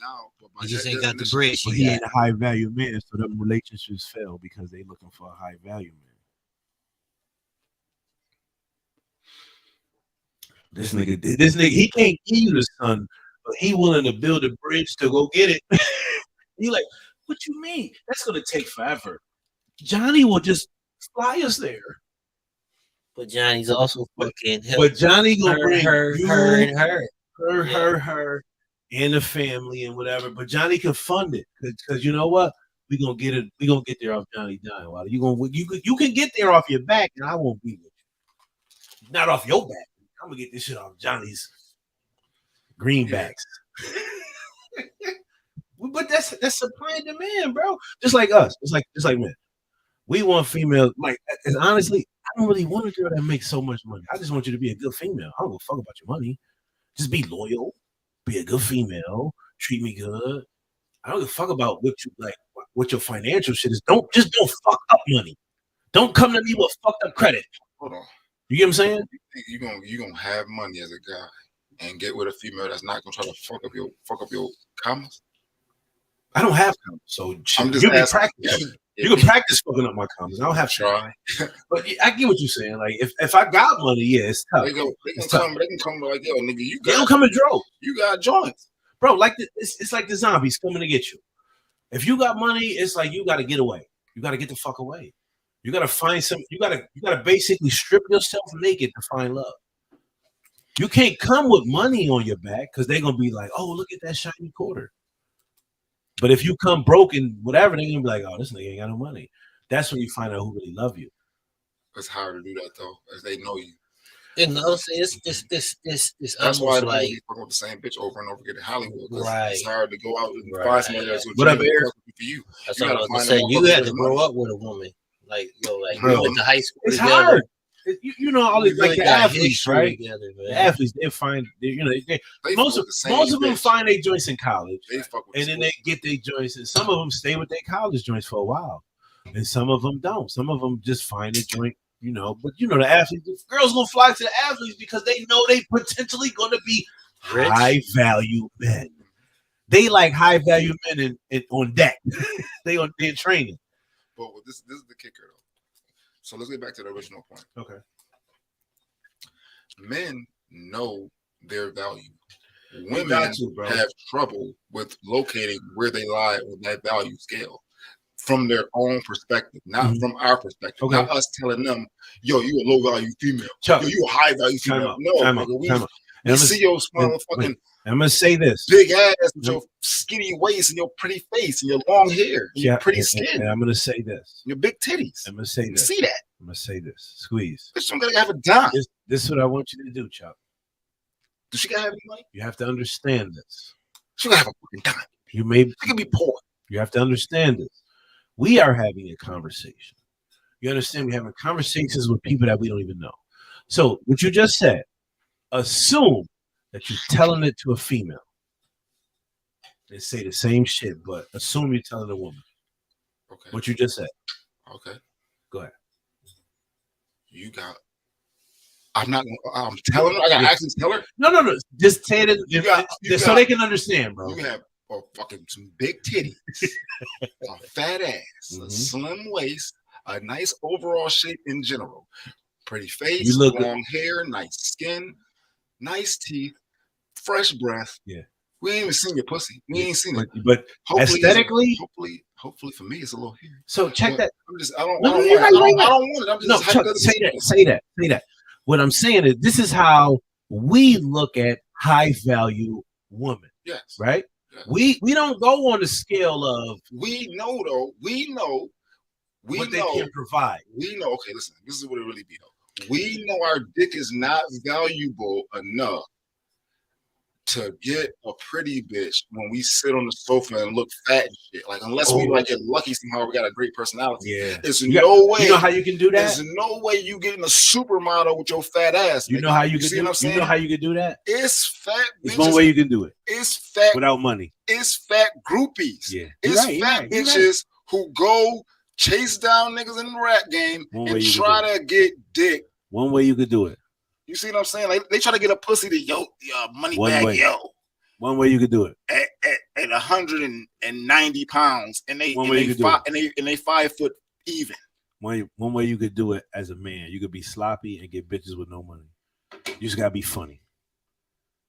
He just ain't got the bridge. He ain't a high value man, so them relationships fail because they looking for a high value man. This nigga, he can't give you the son, but he willing to build a bridge to go get it. You like, what you mean? That's gonna take forever. Johnny will just fly us there. But Johnny's also fucking. But Johnny gonna bring her and the family and whatever. But Johnny can fund it because you know what? We gonna get it. We gonna get there off Johnny dying. Well, you can get there off your back, and I won't be with you. Not off your back. I'm gonna get this shit off Johnny's greenbacks. But that's supply and demand, bro. Just like us. Just like men. We want females. Like, and honestly, I don't really want a girl that makes so much money. I just want you to be a good female. I don't give a fuck about your money. Just be loyal, be a good female, treat me good. I don't give a fuck about what you like, what your financial shit is. Don't fuck up money. Don't come to me with fucked up credit. Hold on. You get what I'm saying? You gonna have money as a guy and get with a female that's not gonna try to fuck up your commas? I don't have comments, so I'm just you can asking. practice. You can practice fucking up my comments. I don't have to Try. But I get what you're saying. Like if I got money, yeah, it's tough. They can come like, yo, nigga, They don't come in droves. You got joints. Bro, like it's like the zombies coming to get you. If you got money, it's like you got to get away. You got to get the fuck away. You got to find some. You got to basically strip yourself naked to find love. You can't come with money on your back because they're gonna be like, "Oh, look at that shiny quarter." But if you come broken, whatever, they're gonna be like, "Oh, this nigga ain't got no money." That's when you find out who really love you. It's hard to do that though, as they know you. You know, it's That's why almost like you fuck with the same bitch over and over again in Hollywood. Right. It's hard to go out and Right. find somebody that's What up, for Eric? you. that's You what I gotta was find saying. the You motherfucker had to that's grow money. up with a woman, like Bro, you went to high school It's together. hard. You know all these You like really the got athletes, history right? together, The man. athletes, they find They most fuck of with the same them bitch. find their joints in college, They fuck with and then they get their joints, and some of them stay with their college joints for a while, and some of them don't. Some of them just find a joint, But the athletes, the girls gonna fly to the athletes because they know they potentially gonna be Rich. high value men. They like high value men on deck. they in training. But this is the kicker though. So let's get back to the original point. Okay. Men know their value. You Women got to, bro. have trouble with locating where they lie on that value scale from their own perspective, not from our perspective. Okay. Not us telling them, yo, you a low value female. Chuck, Yo, you a high value time female. out, No, time out, nigga, we time out. And I'm see gonna- your small fucking I'm gonna say this. big ass with your skinny waist and your pretty face and your long hair and your pretty skin And I'm gonna say this. your big titties. I'm gonna say You this. see that? I'm gonna say this. Squeeze. Bitch don't gotta have a dime. This is what I want you to do, Chuck. Does she gotta have any money? You have to understand this. She gotta have a fucking dime. You may She can be poor. You have to understand this. We are having a conversation. You understand? We're having conversations with people that we don't even know. So what you just said, assume that you're telling it to a female. They say the same shit, but assume you're telling a woman. Okay. What you just said. Okay. Go ahead. You got. I'm not. I'm telling her. I gotta actually tell her. No. Just say it so got- they can understand, bro. You have a fucking some big titties, a fat ass, a slim waist, a nice overall shape in general, pretty face, You look long hair, nice skin, nice teeth, fresh breath. Yeah. We ain't even seen your pussy. We ain't seen it. But Hopefully, aesthetically, hopefully for me, it's a little hairy. so check But that. I'm just. I don't No, want you're it. right, I don't you're right. want it. I'm just. No, Chuck, say that. What I'm saying is this is how we look at high value women, Yes. right? Yes. We don't go on the scale of We know though. We know. what they can provide. We know. Okay, listen. This is what it really be though. We know our dick is not valuable enough to get a pretty bitch when we sit on the sofa and look fat and shit. Like unless we like get lucky somehow, we got a great personality. Yeah. There's no way. You know how you can do that? There's no way you getting a supermodel with your fat ass. You nigga. know how you see can what I'm do saying? You know how you can do that? It's fat There's bitches. one way you can do it It's fat. without money. It's fat groupies. Yeah. It's You're fat right, you're right. bitches who go chase down niggas in the rap game One way and you can try do to get dick. One way you could do it. You see what I'm saying? Like they try to get a pussy to money One bag way. yo One way you could do it. at 190 pounds and they One and way they, you could do five, and they 5 foot even. One way you could do it as a man. You could be sloppy and get bitches with no money. You just gotta be funny.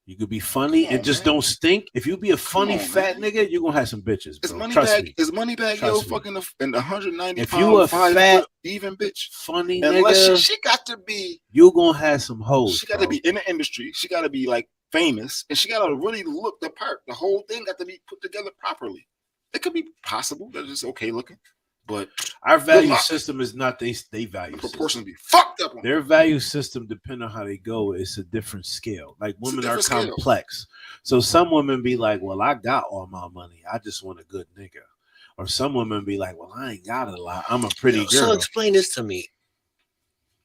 You could be funny Come on, and just man. don't stink. If you be a funny on, fat man. nigga, you're gonna have some bitches. Is Bro. money Trust bag me. is money bag yo Trust me. fucking and 190 If pound you a 5 fat, foot even bitch. funny Unless nigga, she got to be you gonna have some hoes. she got to bro. be in the industry. She got to be like famous, and she got to really look the part. The whole thing got to be put together properly. It could be possible that it's okay looking, but Our value luck. system is not they value system. proportionally fucked up. On Their value system, depending on how they go, it's a different scale. Like It's a women are different scale. complex. So some women be like, well, I got all my money. I just want a good nigga. Or some women be like, well, I ain't got a lot. I'm a pretty girl. So explain this to me.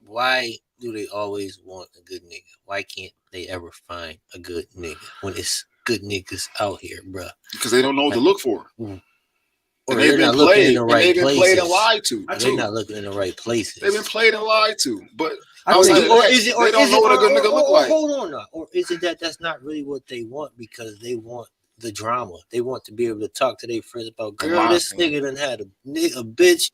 Why do they always want a good nigga? Why can't they ever find a good nigga when it's good niggas out here, bro? Because they don't know what to look for. Or they've been played in the right places. Played and lied to. They're not looking in the right places. They've been played and lied to. But they don't know what a good nigga look like. Hold on now. Or is it that that's not really what they want because they want the drama? They want to be able to talk to their friends about, girl, this nigga done had a bitch.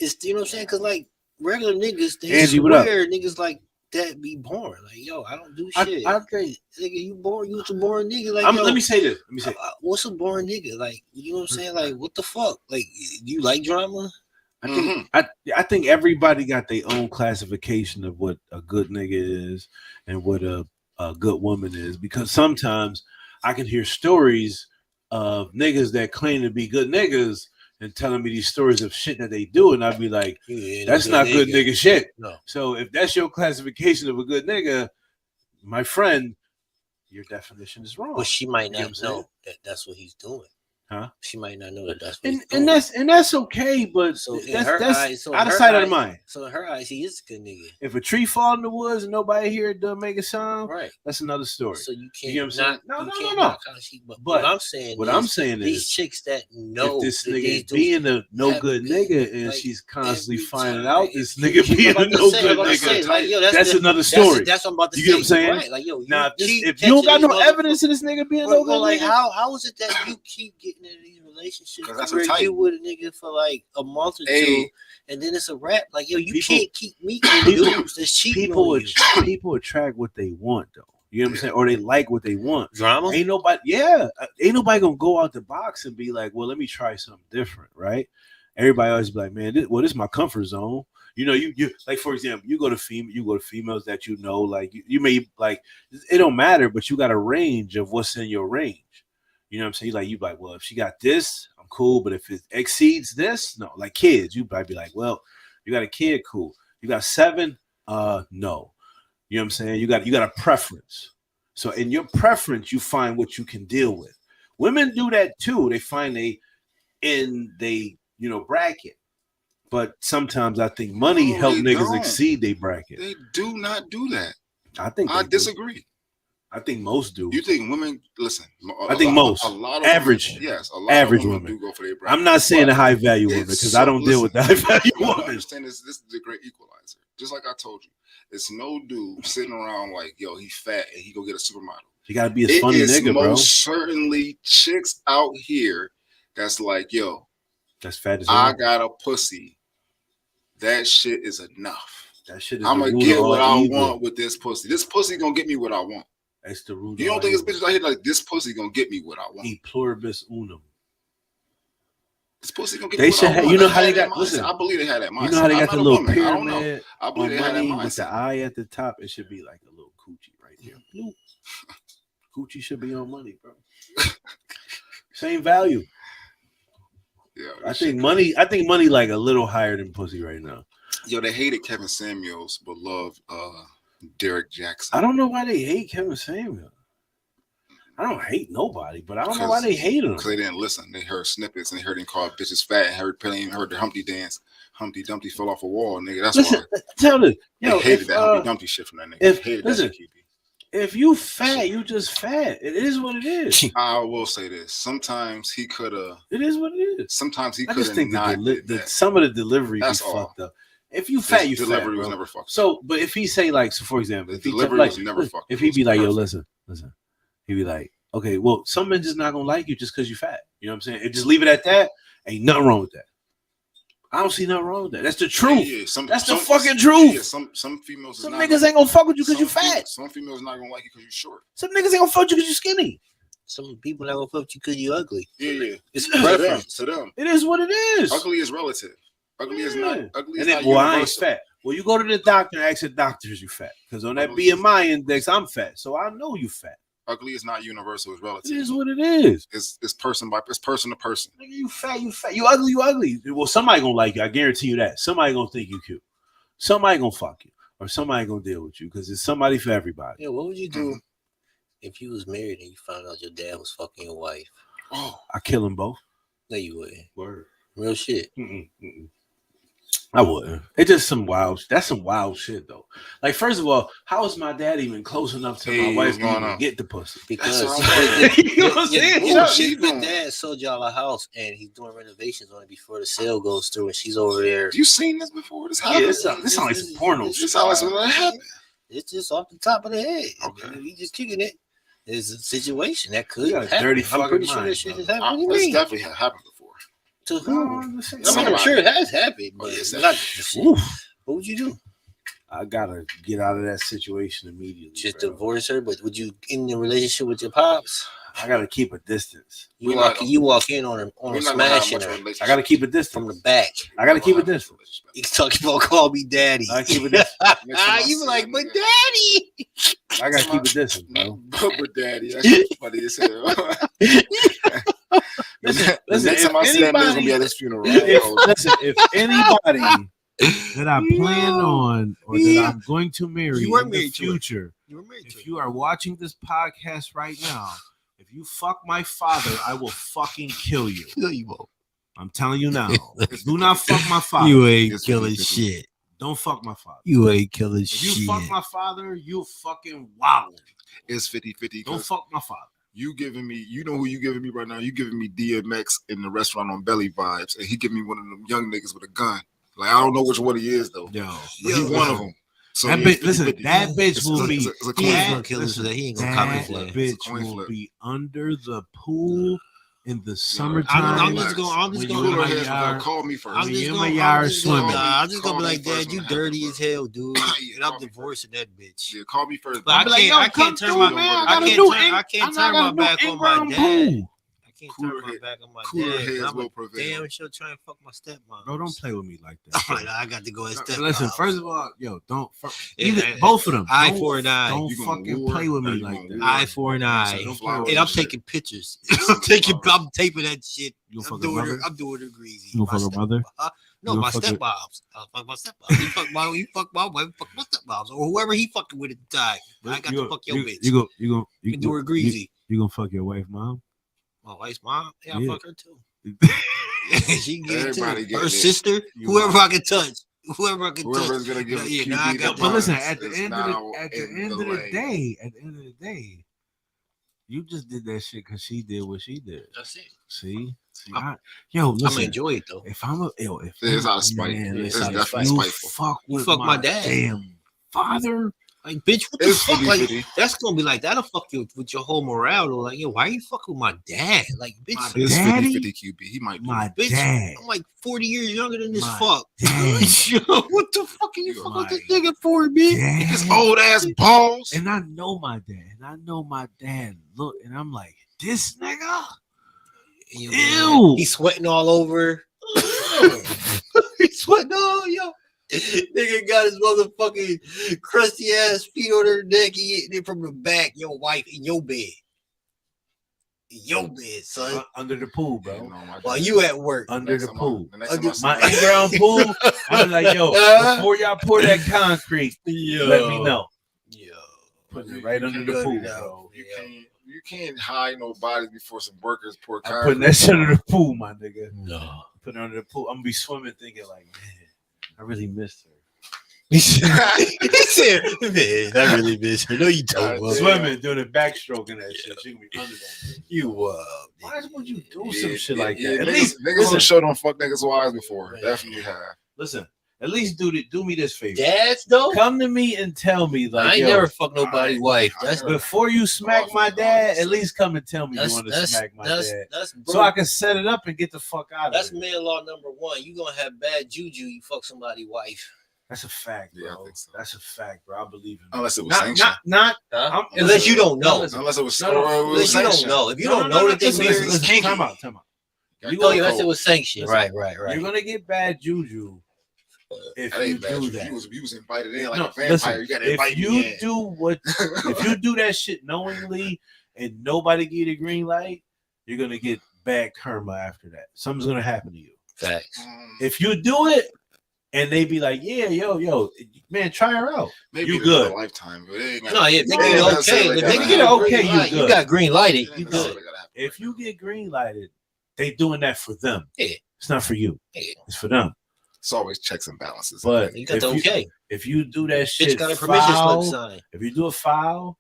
It's, you know what I'm saying? Because like regular niggas, they swear niggas like that be boring. Like, yo, I don't do shit. I think, nigga, you boring. You was a boring nigga. Like, let me say this. What's a boring nigga? Like, you know what I'm saying? Like, what the fuck? Like, you like drama? I think everybody got their own classification of what a good nigga is and what a good woman is, because sometimes I can hear stories of niggas that claim to be good niggas and telling me these stories of shit that they do, and I'd be like, that's not good nigga shit. No. So if that's your classification of a good nigga, my friend, your definition is wrong. Well, she might not know that that's what he's doing. Huh? She might not know that that's what he's doing. And that's okay, but so that's out of sight, out of mind. So in her eyes, he is a good nigga. If a tree fall in the woods and nobody here doesn't make a sound, right? That's another story. So you can't. You know what I'm saying? No. But what I'm saying, is these chicks that know if this nigga being a no good nigga and she's constantly finding out this nigga being a no good nigga, that's another story. That's what I'm about to say. You know what I'm saying? Right. Like, yo, now if you don't got no evidence of this nigga being no good, like how is it that you keep getting into these relationships where you with a nigga for like a month or two, and then it's a wrap? Like, yo, you can't keep meeting dudes that's cheating on you. People attract what they want, though. You know what I'm saying? Or they like what they want. Drama? Ain't nobody gonna go out the box and be like, well, let me try something different, right? Everybody always be like, man, this is my comfort zone. You know, you like, for example, you go to females that you know, like you may like, it don't matter, but you got a range of what's in your range. You know what I'm saying? You like, well, if she got this, I'm cool. But if it exceeds this, no. Like kids, you might be like, well, you got a kid, cool. You got 7, no. You know what I'm saying? You got a preference. So in your preference, you find what you can deal with. Women do that too. They find bracket. But sometimes I think money help niggas exceed their bracket. They do not do that. I disagree. I think most do. You think women? Listen, I think most. A lot of average. Women, yes, a lot average of women do go for their bracket. I'm not saying the high value women because I don't deal with the high value women. I understand this is the great equalizer. Just like I told you, it's no dude sitting around like, yo, he fat and he go get a supermodel. You gotta be a funny nigga, bro. Most certainly chicks out here that's like, yo, that's fat as I got a pussy. That shit is enough. That shit is I'm gonna get what I want with this pussy. This pussy gonna get me what I want. That's the root. You don't think it's bitches out here like this pussy gonna get me what I want? E pluribus unum. This pussy gonna get me what I want. You know how they got? Listen, I believe they had that mindset. You know how they got the little pyramid? I believe they had that mindset. With the eye at the top, it should be like a little coochie right here. Coochie should be on money, bro. Same value. Yeah, I think money like a little higher than pussy right now. Yo, they hated Kevin Samuels, but loved Derek Jackson. I don't know why they hate Kevin Samuels. I don't hate nobody, but I don't know why they hate him. Because they didn't listen. They heard snippets and they heard him call bitches fat and heard the Humpty dance. Humpty Dumpty fell off a wall, nigga. That's why. Tell them. They hated that Humpty Dumpty shit from that nigga. If you fat, you just fat. It is what it is. I will say this. Sometimes he could have. It is what it is. Sometimes he could have not. Some of the delivery is fucked up. If you fat, you delivery fat, was never fucked. So, but if he say like, so for example, if he was never fucked. If he be like, yo, listen, he'd be like, okay, well, some men just not gonna like you just because you fat. You know what I'm saying? And just leave it at that. Ain't nothing wrong with that. I don't see nothing wrong with that. That's the truth. Yeah, that's the fucking truth. Yeah, some females. Some niggas ain't gonna fuck with you because you fat. Some females not gonna like you because you short. Some niggas ain't gonna fuck with you because you skinny. Some people not gonna fuck with you because you ugly. Yeah. It's preference to them. It is what it is. Ugly is relative. Ugly is not. Ugly is not universal. I ain't fat. Well, you go to the doctor and ask the doctors you fat because on that BMI index, I'm fat, so I know you fat. Ugly is not universal; it's relative. It is what it is. It's person to person. Nigga, you fat. You ugly. Well, somebody gonna like you. I guarantee you that. Somebody gonna think you cute. Somebody gonna fuck you, or somebody gonna deal with you because it's somebody for everybody. Yeah. What would you do if you was married and you found out your dad was fucking your wife? I kill them both. No, you wouldn't. Word. Real shit. I wouldn't. It's just some wild. That's some wild shit though. Like, first of all, how is my dad even close enough to my wife to even get the pussy? Because you know what I'm saying? Your dad sold y'all a house and he's doing renovations on it before the sale goes through, and she's over there. You seen this before? This happened? This sounds like some porno. This sounds like something that happened. It's just off the top of the head. Okay, he just kicking it. It's a situation that could happen. Dirty I'm pretty sure mind, that shit has happened. This definitely happened before. To who? I'm sure it has happened, but it's not. What would you do? I gotta get out of that situation immediately. Just divorce her, but would you in a relationship with your pops? I gotta keep a distance. You walk in on a smashing her. I gotta keep a distance from the back. I gotta keep a distance. You talking about call me daddy? I keep a distance. You like, but daddy. I gotta keep a distance, bro. But daddy, that's funny as hell. Listen, next time I see that nigga's gonna be at his funeral. If anybody that I plan on or that I'm going to marry in the future, if you are watching this podcast right now, if you fuck my father, I will fucking kill you. No, you won't. I'm telling you now. Do not fuck my father. You ain't killing shit. Don't fuck my father. You ain't killing shit. If you fuck my father, you fucking wildin'. It's 50-50. Don't fuck my father. You giving me, you know who you giving me right now? You giving me DMX in the restaurant on Belly vibes, and he giving me one of them young niggas with a gun. Like, I don't know which one he is though. Yo, he's one of them. So that bitch, listen, that bitch will be. He ain't gonna kill us so that he ain't gonna comment for that bitch will be under the pool in the summertime. I'm just gonna call me first. I'm just gonna be like, Dad, you dirty as hell, dude. And I'm divorcing that bitch. Yeah, call me first. But I can't turn my back on my dad. I can't turn my back on my dad. I'm damn sure trying to fuck my stepmom. Bro, don't play with me like that. I got to go as stepmom. Listen, first of all, yo, don't both of them. Eye for an eye. Don't fucking play with me like that. Eye for an eye. And I'm taking pictures. I'm taping that shit. I'm doing it greasy. You gonna fuck her mother? No, my stepmoms. I'll fuck my stepmom. You fuck my wife, fuck my stepmoms, or whoever he fucking with at the time. I got to fuck your bitch. You can do her greasy. You gonna fuck your wife, mom? My wife's mom? Yeah, I fuck her too. She get it too. Her sister, whoever I can touch. Whoever's gonna give but listen, at the end of the day, you just did that shit because she did what she did. That's it. See, listen. I'm gonna enjoy it though. If I'm it's out of spite. It's definitely spiteful. Fuck my dad. Damn father. Like, bitch, what the fuck? Like, that's gonna be like, that'll fuck you with your whole morale. Though. Like, yo, why are you fucking with my dad? Like, bitch, it's 50-50 QB. He might be. My bitch, dad. I'm like 40 years younger than this my fuck. Yo, what the fuck are you fucking with this nigga for, man? His old ass balls. And I know my dad. Look, and I'm like, this nigga? Ew. He's sweating all over. He's sweating all, yo. Nigga got his motherfucking crusty ass feet on her neck. He hitting it from the back. Your wife in your bed. In your bed, son. Under the pool, bro. While you at work. Under the pool. My in-ground pool. I'm like, yo, before y'all pour that concrete, let me know. Yo. Putting it right under the pool, bro. You can't hide no bodies before some workers pour concrete. I'm putting that shit under the pool, my nigga. No. Putting it under the pool. I'm gonna be swimming thinking like, man, I really missed her. He said, man, I really miss her. No, you don't. Swimming, doing a backstroke and that shit. She gonna be under that. You why would you do some shit like that? At least niggas on the show don't fuck niggas' wives before. Man. Definitely have. Listen, at least do me this favor. Dads though, come to me and tell me like, I ain't never fuck nobody's wife. That's before you smack my dad. At least come and tell me you want to smack my dad, so I can set it up and get the fuck out of it. That's man law number one. You gonna have bad juju. You fuck somebody's wife. That's a fact, bro. Yeah, I think so. That's a fact, bro. I believe in it. Unless it was sanctioned. Unless you don't know. Unless it was unless you don't know. If you don't know that they married, time out. Unless it was sanctioned. Right. You're gonna get bad juju if you do that. You was invited in like a vampire. Listen, you gotta invite me in. If you do that shit knowingly and nobody give you the green light, you're gonna get bad karma after that. Something's gonna happen to you. Facts. If you do it and they be like, yeah, yo, man, try her out. Maybe you good. A lifetime, but no, yeah, they get okay. They get okay. You good. You got green lighted. You good. if you get green lighted, they doing that for them. Yeah. It's not for you. Yeah. It's for them. It's always checks and balances. But You got the okay. If you do that shit, Bitch got a permission slip sign. If you do a foul,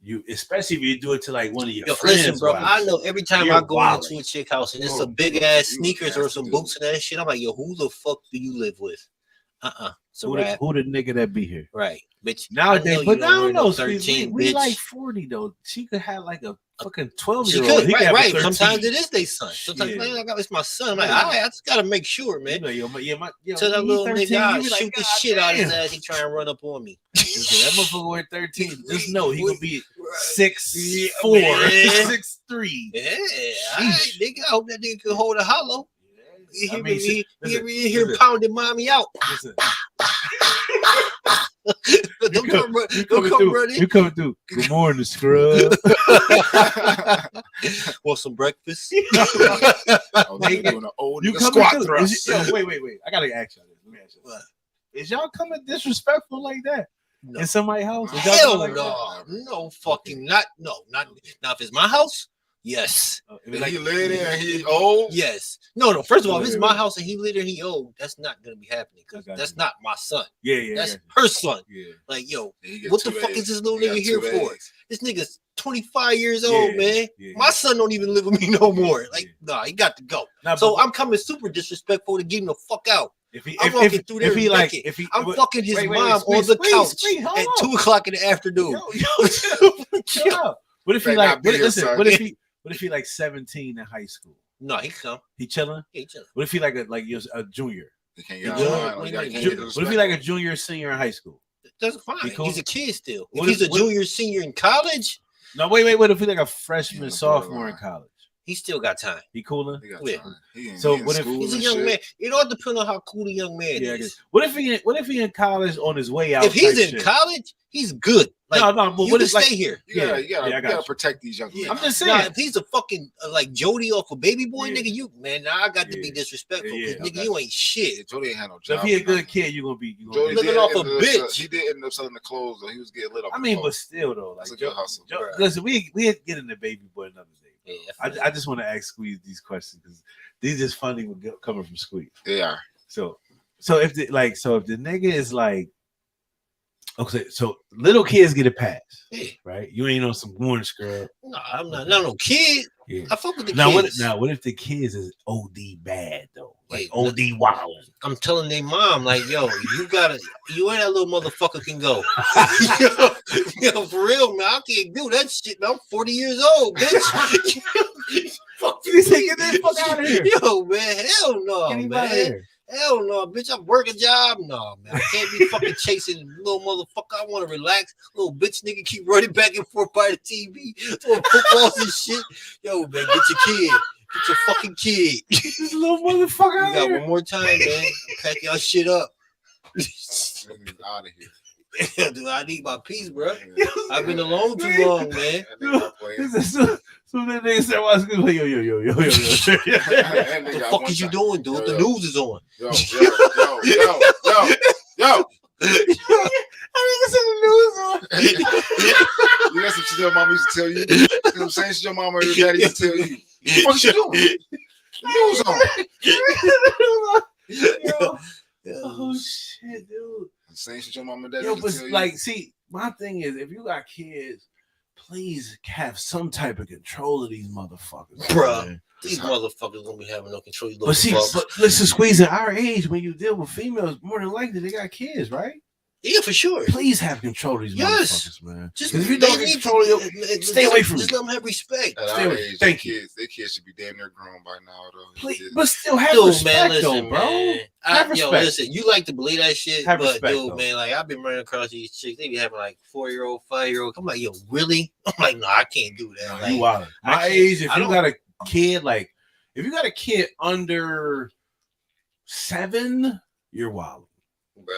you especially if you do it to like one of your friends. Listen, bro, wives, I know every time I go into a chick house and it's a big ass you sneakers or some boots and that shit, I'm like, yo, who the fuck do you live with? So who the nigga that be here? Right, bitch. Nowadays, but I don't know. 13, we bitch. like 40 though. She could have like a fucking 12-year-old. She could, right. Sometimes it is their son. Sometimes it's my son. I'm like, I just gotta make sure, man. Tell that little nigga, I shoot the shit out of his ass. He try and run up on me. That motherfucker wear 13. Just know he gonna be 6'4", 6'3". Yeah, all right, nigga. I hope that nigga can hold a hollow. He here pounding mommy out. Don't come running. You coming through. Good morning, scrub. Want some breakfast? Doing an old squat thrust. Wait. I gotta ask y'all this. Let me ask you. Is y'all coming disrespectful like that? No. In somebody's house? Hell no. No fucking not. Now if it's my house, yes. If he lay there and he old? Yes. No. First of all, if it's my house and he lay there and he old, that's not gonna be happening because that's not my son. That's her son. Yeah. Like, yo, what the fuck is this little nigga here for? This nigga's 25 years old, man. My son don't even live with me no more. Like, nah, he got to go. So I'm coming super disrespectful to get him the fuck out. I'm fucking fucking his mom on the couch at 2:00 in the afternoon. What if he like? What if he like 17 in high school? No, he come. He chilling. What if he like a junior? He can't get what if he like a junior, senior in high school? That's fine. He's a kid still. If he's a junior, senior in college. No, wait. What if he like a freshman, sophomore in college? He still got time. He cooler? So what if he's a young man? It all depends on how cool the young man is. What if he in college on his way out? If he's in college, he's good. Like, no, but you can stay here. You gotta protect these young men. I'm just saying. If he's a fucking like Jody off a Baby Boy, nigga, I got to be disrespectful because nigga, you ain't shit. Jody ain't had no job. So if he a good kid, you gonna be living off a bitch. He did end up selling the clothes, though. He was getting lit up. I mean, but still though, like it's a good hustle. Listen, we get into Baby Boy another day. Yeah, I just want to ask Squeeze these questions because these is funny coming from Squeeze. They are. So if the nigga is like, okay, so little kids get a pass, right? You ain't on some morning scrub. No, I'm not no kid. Yeah. I fuck with the kids. What if the kids is OD bad though? Like OD wilding. I'm telling their mom, like, yo, you ain't that little motherfucker can go. yo, for real, man, I can't do that shit, man. I'm 40 years old, bitch. Fuck you, get that fuck out of here. Yo, man, hell no, man. Hell no, bitch. I work a job. No, man. I can't be fucking chasing little motherfucker. I want to relax. Little bitch nigga keep running back and forth by the TV, throwing footballs and shit. Yo, man, get your kid. Get your fucking kid. This little motherfucker. You got one more time, man. Pack y'all shit up. Out of here. Dude, I need my peace, bro. I've been alone too long, man. So that nigga said, "Yo." What the fuck is you doing, dude? The news is on. Yo. I nigga said the news on. You got some shit your mama used to tell you. You know what I'm saying? Shit your mama or your daddy used to tell you. What the fuck you doing? News on. Oh shit, dude. Same shit your mama and daddy. Yo, but like, see, my thing is, if you got kids, please have some type of control of these motherfuckers, bro. These motherfuckers gonna be having no control. But listen, Squeeze, at our age, when you deal with females, more than likely they got kids, right? Yeah, for sure. Please have control of these motherfuckers, man. Just if you don't control stay away from Just let them have respect. Thank you. Their kids should be damn near grown by now, though. Please, but still have respect, though, bro. Have respect. Yo, listen, you like to believe that shit, have but respect, dude, man, like I've been running across these chicks. They be having like 4-year-old, 5-year-old. I'm like, yo, really? I'm like, no, I can't do that. Like, you wild. My age, if you got a kid, like, if you got a kid under 7, you're wild, bro.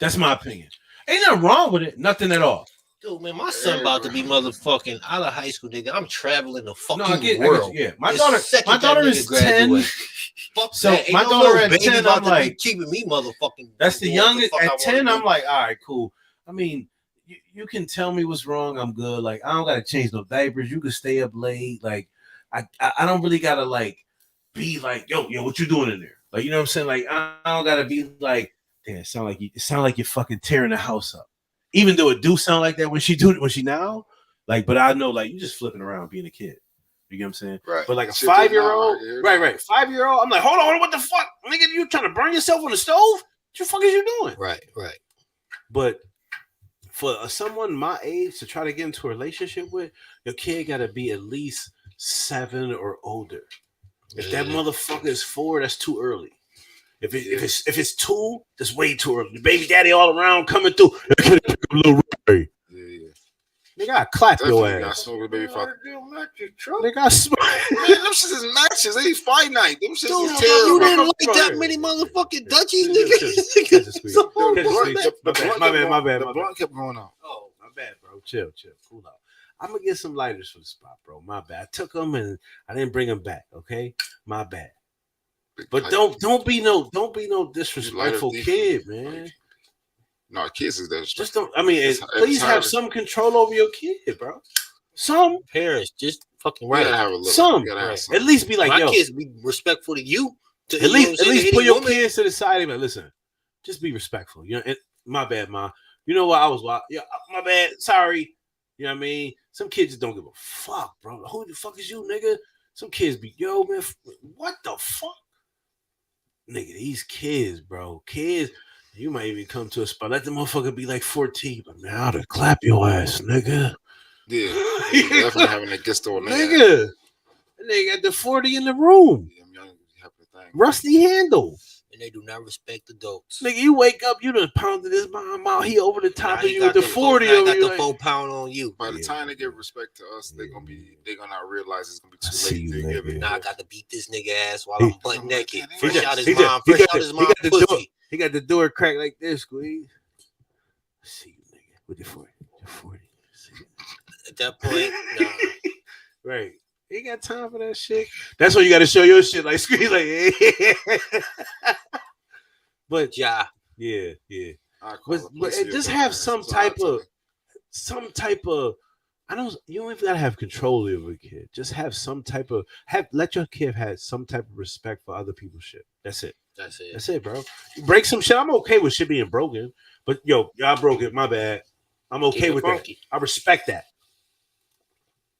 That's my opinion. Ain't nothing wrong with it. Nothing at all. Dude, man, my son about to be motherfucking out of high school, nigga. I'm traveling the fucking world. Yeah, my daughter is 10. Fuck so that. My daughter at 10, I'm like keeping me motherfucking. That's the youngest. At 10, I'm like, all right, cool. I mean, you can tell me what's wrong. I'm good. Like, I don't gotta change no diapers. You can stay up late. Like, I don't really gotta like be like, yo, what you doing in there? Like, you know what I'm saying? Like, I don't gotta be like, damn, it sound like you're fucking tearing the house up. Even though it do sound like that when she now, like, but I know like you just flipping around being a kid. You get what I'm saying? Right. But like a 5-year-old, right. 5-year-old, I'm like, hold on, what the fuck? Nigga, you trying to burn yourself on the stove? What the fuck is you doing? Right. But for someone my age to try to get into a relationship with, your kid gotta be at least 7 or older. If that motherfucker is 4, that's too early. If it's 2, that's way too early. The baby daddy all around coming through. Nigga, I clap your ass. Got smoke with baby father. Nigga, I smoke. Man, them shits is matches. They finite. Them shits is terrible. You didn't like that many motherfucking Dutchies, nigga. My bad. The blunt kept going out. Oh, my bad, bro. Chill. Cool out. I'm gonna get some lighters for the spot, bro. My bad. I took them and I didn't bring them back. Okay, my bad. But don't be no disrespectful kid, man. No, kids is that. Just don't. I mean, please have some control over your kid, bro. Some parents just fucking right. Some at least be like, my kids be respectful to you. At least put your kids to the side and be like, listen, just be respectful. You know, and my bad, ma. You know what? I was wild. Yeah, my bad. Sorry. You know what I mean? Some kids just don't give a fuck, bro. Who the fuck is you, nigga? Some kids be, yo, man, what the fuck? Nigga, these kids, bro. Kids, you might even come to a spot. Let the motherfucker be like 14, but now to clap your ass, nigga. Yeah, definitely having a guest on there. Nigga. They got the 40 in the room. Yeah, I'm young, you have to think. Rusty handle. And they do not respect adults. Nigga, you wake up, you done pounded this mom out. He over the top of you with the 40 over got you. The 4 pound on you. By the time they give respect to us, they're gonna not realize it's gonna be too late to give it. Now I got to beat this nigga ass while I'm butt naked. Fresh out his mom pussy. He got the door cracked like this, squeeze. See you, nigga, with the 40. At that point, nah. Right. He ain't got time for that shit. That's when you got to show your shit like squeeze, like, yeah. But yeah. But just have some type of. I don't. You don't even gotta have control over a kid. Just have some type of. Let your kid have some type of respect for other people's shit. That's it, bro. Break some shit. I'm okay with shit being broken, but yo, y'all broke it. My bad. I'm okay with that. I respect that.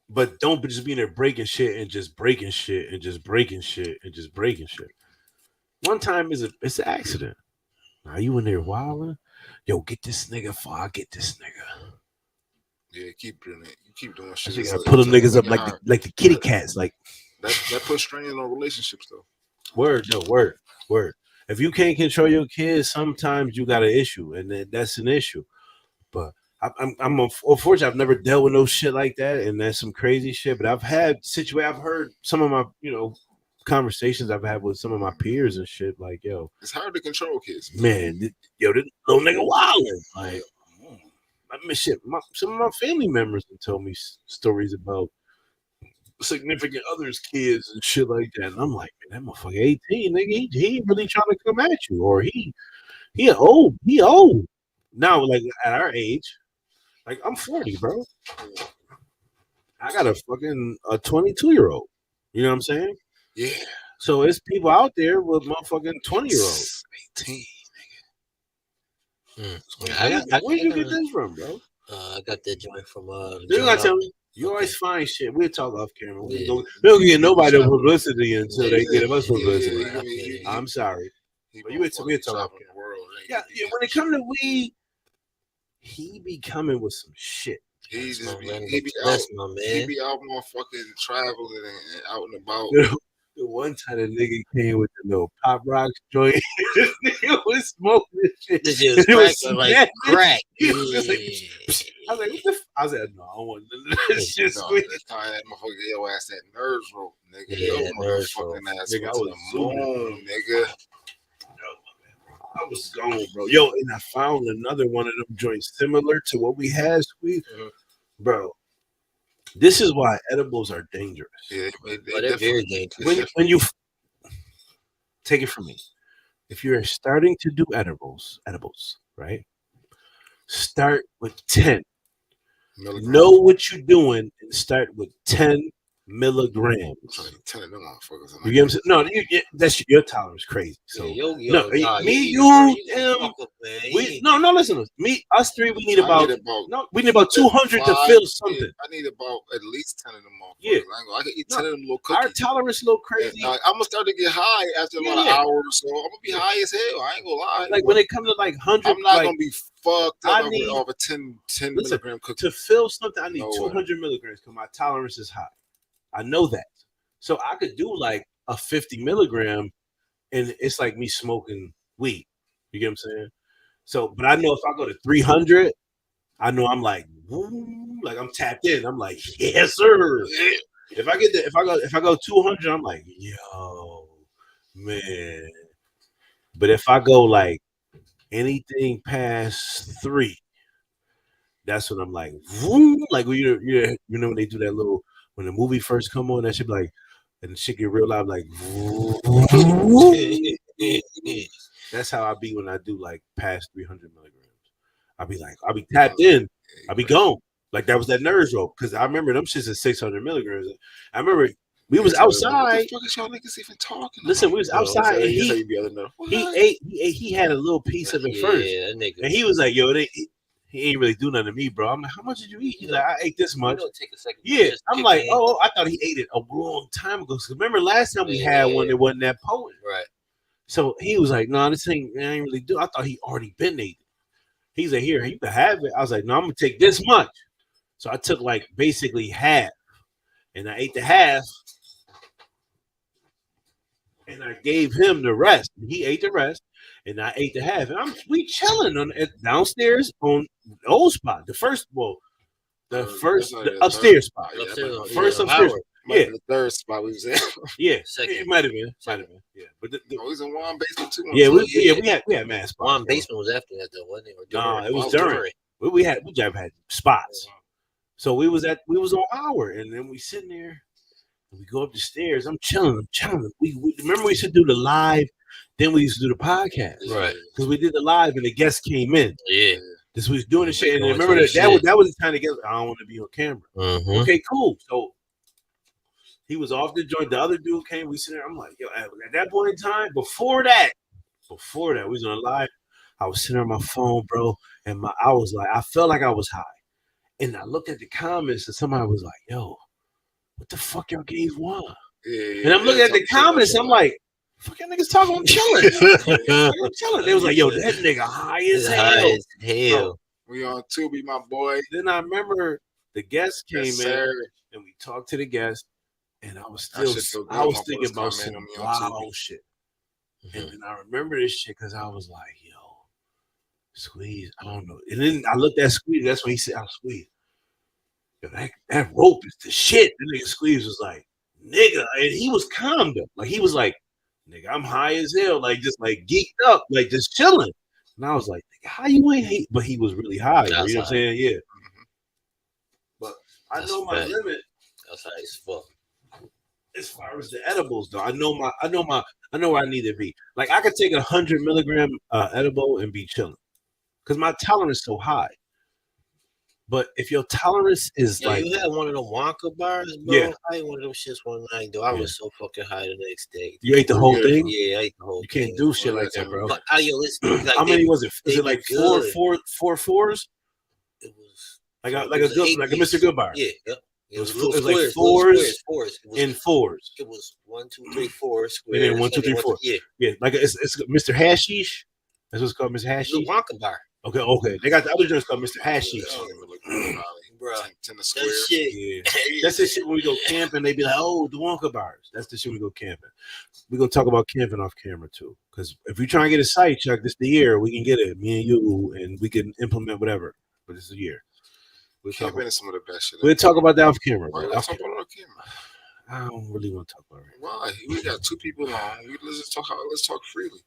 But don't just be in there breaking shit and just breaking shit and just breaking shit and just breaking shit. One time it's an accident. Now you in there wilding? Yo, get this nigga before I get this nigga. Yeah, keep doing it. You keep doing shit. You gotta put them niggas up like the kitty cats. Like that puts strain on relationships though. Word. If you can't control your kids, sometimes you got an issue, and that's an issue. But I'm unfortunately I've never dealt with no shit like that, and that's some crazy shit. But I've heard some of my conversations I've had with some of my peers and shit. Like, yo, it's hard to control kids, man. This little nigga wilding. Like, I mean, shit. Some of my family members have told me stories about significant others' kids and shit like that. And I'm like, man, that motherfucker 18, nigga. He ain't really trying to come at you, or he old. He old now. Like at our age. Like, I'm 40, bro. I got a 22-year-old. You know what I'm saying? Yeah. So it's people out there with motherfucking 20-year-olds. 18, nigga. Where you get this from, bro? I got that joint from You gotta tell me. You always find shit. We'll talk off camera. We don't get nobody publicity until they get us publicity. I'm sorry. But we'll talk off camera. Yeah, when it comes to weed, he be coming with some shit. He be out motherfucking traveling and out and about. The one time a nigga came with the little Pop Rocks joint, this nigga was smoking this shit. This shit was like crack. I was like, what the I said, no, I don't want this shit. No, that time that motherfucker your ass that nerves rope, nigga. Yeah, motherfucking ass nigga, I was zooming, nigga. I was gone, bro. Yo, and I found another one of them joints similar to what we had, Squeeze. Bro, this is why edibles are dangerous. Yeah, they're very dangerous. When you take it from me, if you're starting to do edibles, right? Start with 10. Know what you're doing and start with 10 milligrams. 10 of them motherfuckers. You get what I'm saying? No, that's your tolerance crazy. So Listen. Me, us three, we need about 200 to fill something. I need about at least 10 of them motherfuckers. Yeah, I can eat 10 of them little cookies. Our tolerance a little crazy. I'm gonna start to get high after about an hour or so. I'm gonna be high as hell. I ain't gonna lie. Like when it comes to like 100, I'm not gonna be fucked up off a 10 listen, milligram cookie. To fill something, I need 200 milligrams because my tolerance is high. I know that. So I could do like a 50 milligram and it's like me smoking weed. You get what I'm saying? So, but I know if I go to 300, I know I'm like, woo, like I'm tapped in. I'm like, yes, sir. If I go 200, I'm like, yo, man. But if I go like anything past 3, that's when I'm like, woo, like you know when they do that little when the movie first come on, that shit be like, and the shit get real loud, like. That's how I be when I do like past 300 milligrams. I'll be tapped in. I'll be gone. Like that was that nerves roll because I remember them shits at 600 milligrams. I remember we was outside. What the fuck is y'all niggas even talking? Listen, we was outside and he had a little piece of it first. Yeah, that nigga. And he was like, yo, he ain't really do nothing to me, bro. I'm like, how much did you eat? He's like, I ate this much. Take a second. Yeah, I'm like, oh, I thought he ate it a long time ago. So remember last time we had one that wasn't that potent, right? So he was like, no, this thing I ain't really do. I thought he already been ate it. He's like, here, you can have it. I was like, no, I'm gonna take this much. So I took like basically half, and I ate the half, and I gave him the rest. He ate the rest. And I ate the half, and we chilling downstairs on the old spot. The upstairs spot. First upstairs. Yeah, the third spot we was in. Yeah, second. It might have been. Yeah, but we was in one basement too. Yeah, we had mad spots. One basement was after that though, wasn't it? No, it was during. We had spots. So we was on our, and then we sitting there, and we go up the stairs. I'm chilling. We remember we used to do the live. Then we used to do the podcast, right? Because we did the live and the guests came in. Yeah, this was doing the shit. And remember that was the time to get. I don't want to be on camera. Mm-hmm. Okay, cool. So he was off the joint. The other dude came. We sit there. I'm like, yo, at that point in time, before that, we was on live. I was sitting on my phone, bro, and I was like, I felt like I was high, and I looked at the comments, and somebody was like, yo, what the fuck y'all gave one? Yeah, and I'm looking at the comments. I'm like. Fuck y'all niggas talking, I'm chilling. They was like, yo, that nigga high as hell. We on Tubi, my boy. Then I remember the guests came in and we talked to the guests, and I was thinking about some wild shit. Mm-hmm. And then I remember this shit because I was like, yo, Squeeze, I don't know. And then I looked at Squeeze, that's when he said, Squeeze, yo, that rope is the shit. The nigga Squeeze was like, nigga, and he was calm though. Like he was like, nigga, I'm high as hell, like just like geeked up, like just chilling. And I was like, nigga, how you ain't hate? But he was really high, you know what I'm saying? Yeah. But I know my limit. That's high as fuck. As far as the edibles, though, I know where I need to be. Like I could take 100 milligram edible and be chilling, because my tolerance is so high. But if your tolerance is like, you had one of them Wonka bars, bro. Yeah. I ate one of them shits one night, though. I was so fucking high the next day. You ate the whole thing? Yeah, I ate the whole thing. You can't do shit like that, bro. But, listen, like, how many was it? Is it like four fours? It was like a Mr. Goodbar. Yeah, yep. It was like fours and fours. It was 1, 2, 3, 4 squares. And then 1, 2, 3, 4. Yeah. Like it's Mr. Hashish. That's what's called, Mr. Hashish. The Wonka bar. Okay. They got the other joints called Mr. Hashish. Bro, that shit. Yeah. That's the shit when we go camping. They be like, oh, the Wonka bars. That's the shit we go camping. We're gonna talk about camping off camera too. Because if we try and get a site, Chuck, this the year we can get it. Me and you, and we can implement whatever. But this is the year. Camping is some of the best shit. We'll talk about that off camera. Why let's talk about it off camera? I don't really want to talk about it. Why? We got 2 people on. Let's talk freely.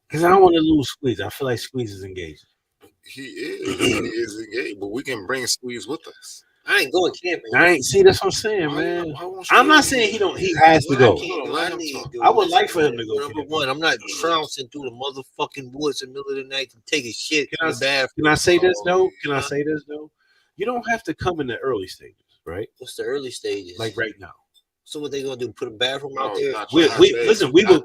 Because I don't want to lose Squeeze. I feel like Squeeze is engaged. He is engaged, but we can bring Squeeze with us. I ain't going camping. That's what I'm saying, man. I'm not saying he has to go. I would like for him to go. Number one, I'm not trouncing through the motherfucking woods in the middle of the night to take a shit. Can I say this though? You don't have to come in the early stages, right? What's the early stages? Like right now. So what they gonna do? Put a bathroom out there? Listen, we would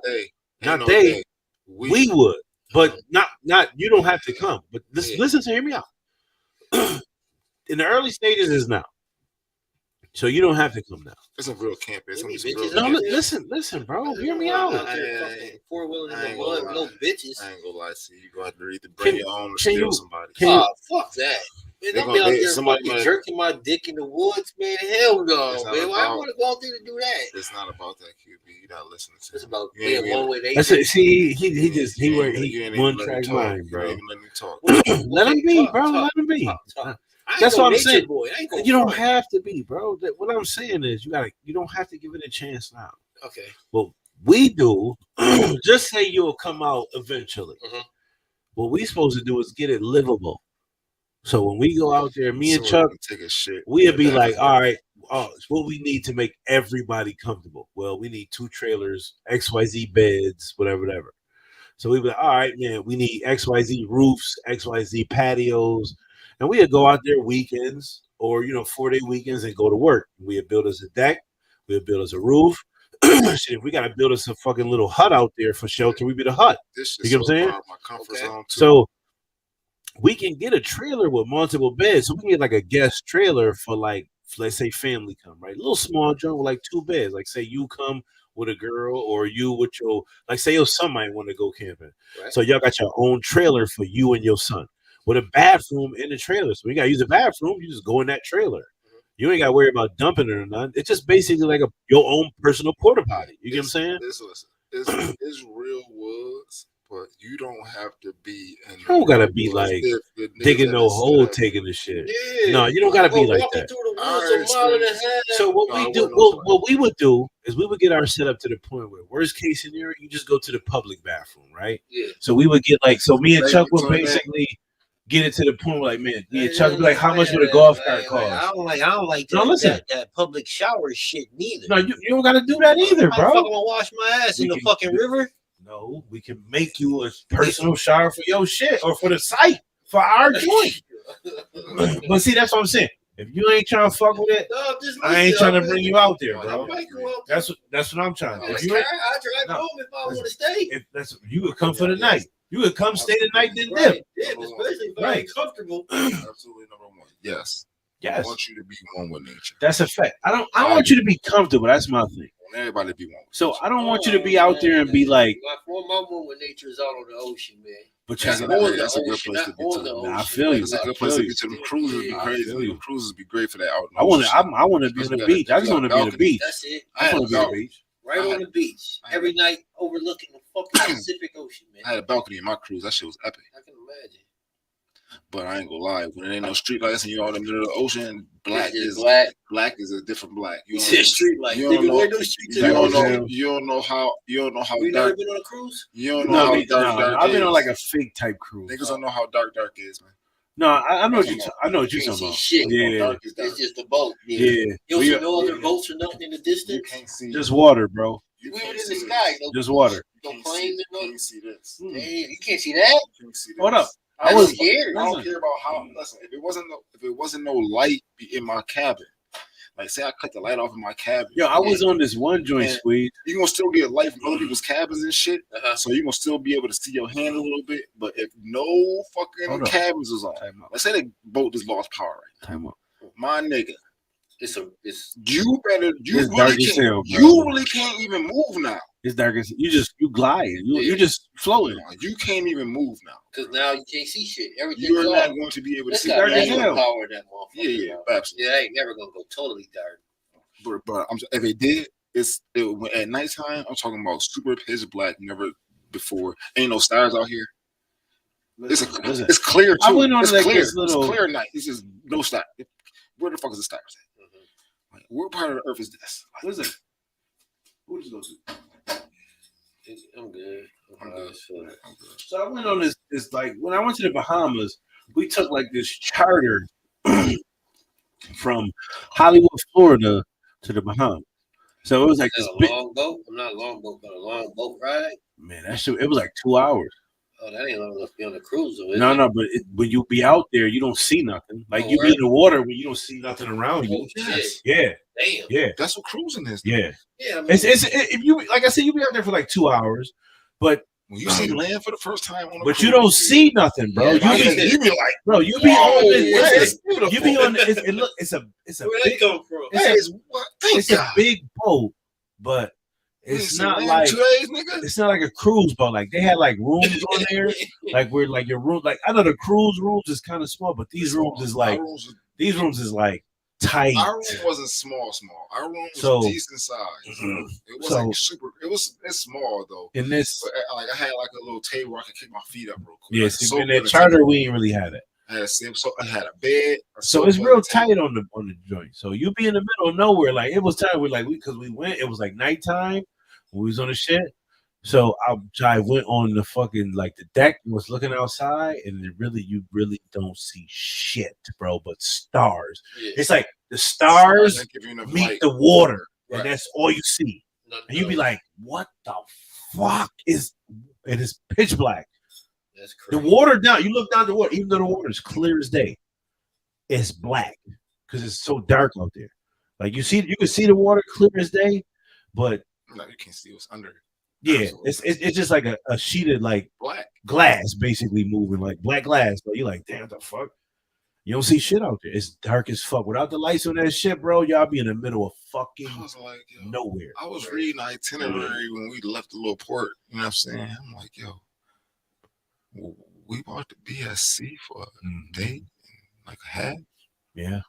not they. We would, but not. You don't have to come. But listen to hear me out. In the early stages is now. So you don't have to come now. It's a real campus. No, listen, bro. Hear me out. 4-wheeling in the mud, no bitches. I ain't gonna lie to you. You gonna have to either bring your own or steal somebody. Fuck that. Man, I'm out there fucking jerking my dick in the woods, man. Hell no, man. Why I want to go out there to do that? It's not about that, QB. You're not listening to. It's about being one way. See, he one track mind, bro. Let me talk. Let him be, bro. Let him be. That's what I'm saying. You don't have to be, bro. What I'm saying is, you don't have to give it a chance now. Okay. Well, we do. Just say you'll come out eventually. What we supposed to do is get it livable. So when we go out there, me and Chuck, take a shit. We'll be like, all right, what we need to make everybody comfortable. Well, we need 2 trailers, XYZ beds, whatever. So we be like, all right, man, we need XYZ roofs, XYZ patios. And we'd go out there weekends or, 4-day weekends and go to work. We'd build us a deck. We'd build us a roof. Shit, if we got to build us a fucking little hut out there for shelter, we'd be the hut. You get what I'm saying? My comfort zone too. So we can get a trailer with multiple beds. So we can get like a guest trailer for like, let's say family come, right? A little small joint with like 2 beds. Like say you come with a girl or you with your, like say your son might want to go camping. Right. So y'all got your own trailer for you and your son with a bathroom in the trailer. So you got to use a bathroom. You just go in that trailer. You ain't got to worry about dumping it or nothing. It's just basically like your own personal porta potty. You get what I'm saying? Listen, it's real woods. But you don't have to be. You don't gotta be like digging no hole, taking the shit. Yeah. No, you don't gotta be like that. So what we do, what we would do is we would get our setup to the point where worst case scenario, you just go to the public bathroom, right? Yeah. So we would get like, so me and Chuck would basically get it to the point where like, man, me and Chuck be like, how much would a golf cart cost? I don't like that public shower shit neither. No, you don't gotta do that either, bro. I'm gonna wash my ass in the fucking river. No, we can make you a personal shower for your shit or for the site for our joint. But see, that's what I'm saying. If you ain't trying to fuck with it, I ain't trying to bring you out there, bro. That's what I'm trying to do. I drive home if I want to stay. If you would come for the night. You would come stay the night, then dip. Yeah, especially if I'm comfortable. Absolutely number one. Yes. I want you to be one with nature. That's a fact. I want you to be comfortable. That's my thing. Everybody to be one. So I don't want you to be out there and be like. My one with nature is out on the ocean, man. But that's a good place to get to. I feel you. That's a good place to get to. The cruises be crazy. The cruises be great for that out. I want to be on the beach. I just want to be on the beach. That's it. I want to be on the beach. Right on the beach. Every night overlooking the fucking Pacific Ocean, man. I had a balcony in my cruise. That shit was epic. I can imagine. But I ain't gonna lie, when there ain't no street lights and you're out in the middle of the ocean, black is a different black. You said street light. You don't know how You dark. never been on a cruise? You don't know how dark I've been on like a fake type cruise. Niggas don't know how dark is, man. No, I know what you're talking about. Shit. Yeah, it's just a boat. Yeah. You don't see no other boats or nothing in the distance. You can't see. Just water, bro. We were in the sky. Just water. No planes and nothing. You can't see this. Damn, you can't see that. Hold up. I was scared. I don't care about how. Listen, if it wasn't no light in my cabin, like say I cut the light off in my cabin. Yo, I was on this one joint, Squeeze. You gonna still get light from other people's cabins and shit. So you gonna still be able to see your hand a little bit. But if no fucking cabins is on, let's say the boat just lost power right now. Time up. My nigga. You really can't even move now. It's dark as you gliding. You just floating. You can't even move now because now you can't see shit. Everything you're not going to be able to see. Dark as hell. Power that motherfucker. Yeah, absolutely. Yeah, I ain't never gonna go totally dark. But if it did, at nighttime. I'm talking about super pitch black. Never before. Ain't no stars out here. It's clear too. I went on it's like clear. This little. It's clear night. It's just no stars. Where the fuck is the stars at? Like, what part of the earth is this? What is it? Who just go to? I'm good. I'm good. So I went on this like when I went to the Bahamas, we took like this charter from Hollywood, Florida to the Bahamas. So it was like this long boat. I'm not a long boat, but a long boat ride. Man, that shit, it was like 2 hours. Oh, that ain't long enough to be on the cruise, though. No, but when you be out there, you don't see nothing. Like you be in the water when you don't see nothing around you. Yes. Yeah. Damn. Yeah. That's what cruising is. Yeah. Yeah. I mean, It's if you like I said, you be out there for like 2 hours, but when you see land for the first time on but you don't see nothing, bro. Yeah, you be like, bro, you be on this. beautiful. You be on it's a where big, they come from? it's a big boat, but it's not like 2 days, nigga. it's not like a cruise boat. Like they had like rooms on there, like where like your room. Like I know the cruise rooms is kind of small, but these rooms is like tight. Our room wasn't small. Our room was decent size. It wasn't super. It's small though. In this, but like I had like a little table where I could kick my feet up real quick. Yeah, like, in that charter we ain't really had it. I had a bed. So it's real tight on the joint. So you be in the middle of nowhere. Like it was tight. Because we went. It was like nighttime. We was on the shit. So I went on the fucking like the deck and was looking outside, and you really don't see shit, bro. But stars. Yeah. It's like the stars meet the water, and that's all you see. And you be like, "What the fuck is?" It is pitch black. That's crazy. The water down. You look down the water, even though the water is clear as day, it's black because it's so dark out there. Like you can see the water clear as day, but no, you can't see what's under it. Yeah, it's just like a sheeted like black glass basically moving like black glass, but you're like, damn, what the fuck? You don't see shit out there. It's dark as fuck. Without the lights on that shit, bro, y'all be in the middle of fucking nowhere. I was reading the itinerary when we left the little port. You know what I'm saying? I'm like, yo, we bought the BSC for a day, like a half. Yeah.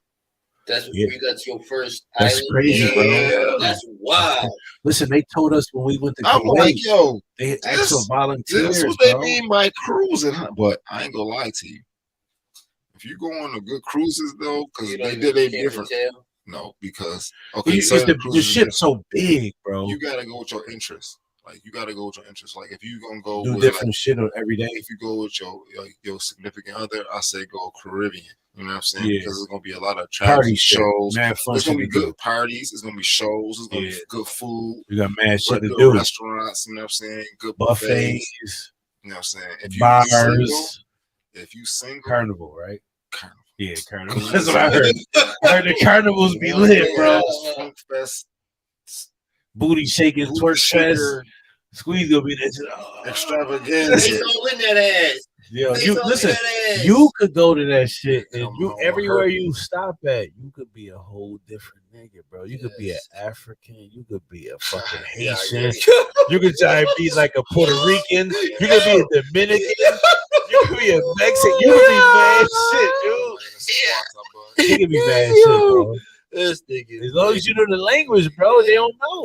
That's you got your first. That's island. crazy, bro. Yeah. That's wild. Listen, they told us when we went to I'm Kuwait, like, yo, they asked for volunteers. That's what they mean by cruising, but I ain't gonna lie to you. If you go on the good cruises though, because they different. No, because the ship's so big, bro. You gotta go with your interests. Like you gotta go with your interests. Like if you gonna go do with different shit every day. If you go with your significant other, I say go Caribbean. You know what I'm saying? Yeah. Because it's gonna be a lot of party shows. Mad fun. It's gonna be good parties. It's gonna be shows. It's gonna be good food. You got mad shit to good do. Restaurants. You know what I'm saying? Good buffets. You know what I'm saying? If you bars. If you single, carnival, right? Carnival. Yeah, carnival. That's what I heard. I heard the carnivals be lit, bro. Funk fest. Booty shaking, twerk fest. Squeeze gonna be there. Extravaganza. They go in that ass. Yo, you listen. You could go to that shit, and you everywhere you stop at, you could be a whole different nigga, bro. You could be an African. You could be a fucking Haitian. You could try to be like a Puerto Rican. You could be a Dominican. You could be a Mexican. You could be mad shit, dude. You could be mad shit, bro. This nigga. As long as you know the language, bro, they don't know.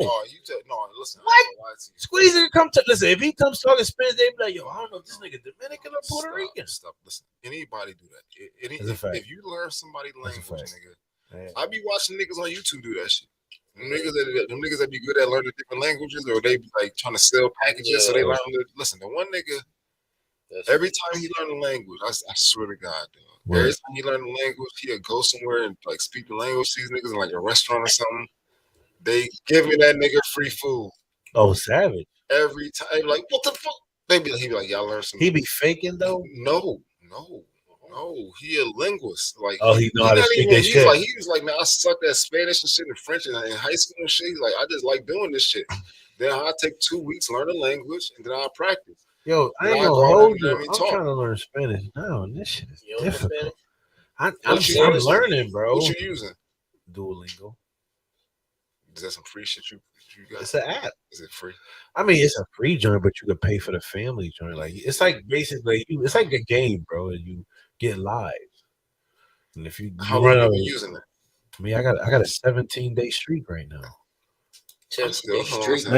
Listen. What? Squeeze it. Listen. If he comes talking Spanish, they be like, "Yo, I don't know if this nigga Dominican or Puerto Rican." Stop. Listen. Anybody do that? If you learn somebody's language, nigga, I be watching niggas on YouTube do that shit. Them niggas that be good at learning different languages, or they be like trying to sell packages, so they learn. Listen, the one nigga. Every time he learn a language, I swear to God, dude. Right. Every time he learn the language, he'll go somewhere and like speak the language to these niggas in like a restaurant or something. They giving that nigga free food. Oh, savage. Every time, like, what the fuck? He be like, y'all learn something. He be faking though? No. He a linguist. Like, he know how to speak that shit. He was like, man, I sucked at Spanish and shit and French in high school and shit. He's like, I just like doing this shit. Then I take 2 weeks, learn the language, and then I practice. Yo, I ain't gonna hold you. I'm trying to learn Spanish now, and this shit is difficult. I'm learning, bro. What you using? Duolingo. Is that some free shit you got? It's an app. Is it free? I mean, it's a free joint, but you can pay for the family joint. Like it's like basically, it's like a game, bro. And you get live. And if you how long have you been using it? I mean, I got a 17-day streak right now. 10-day streak.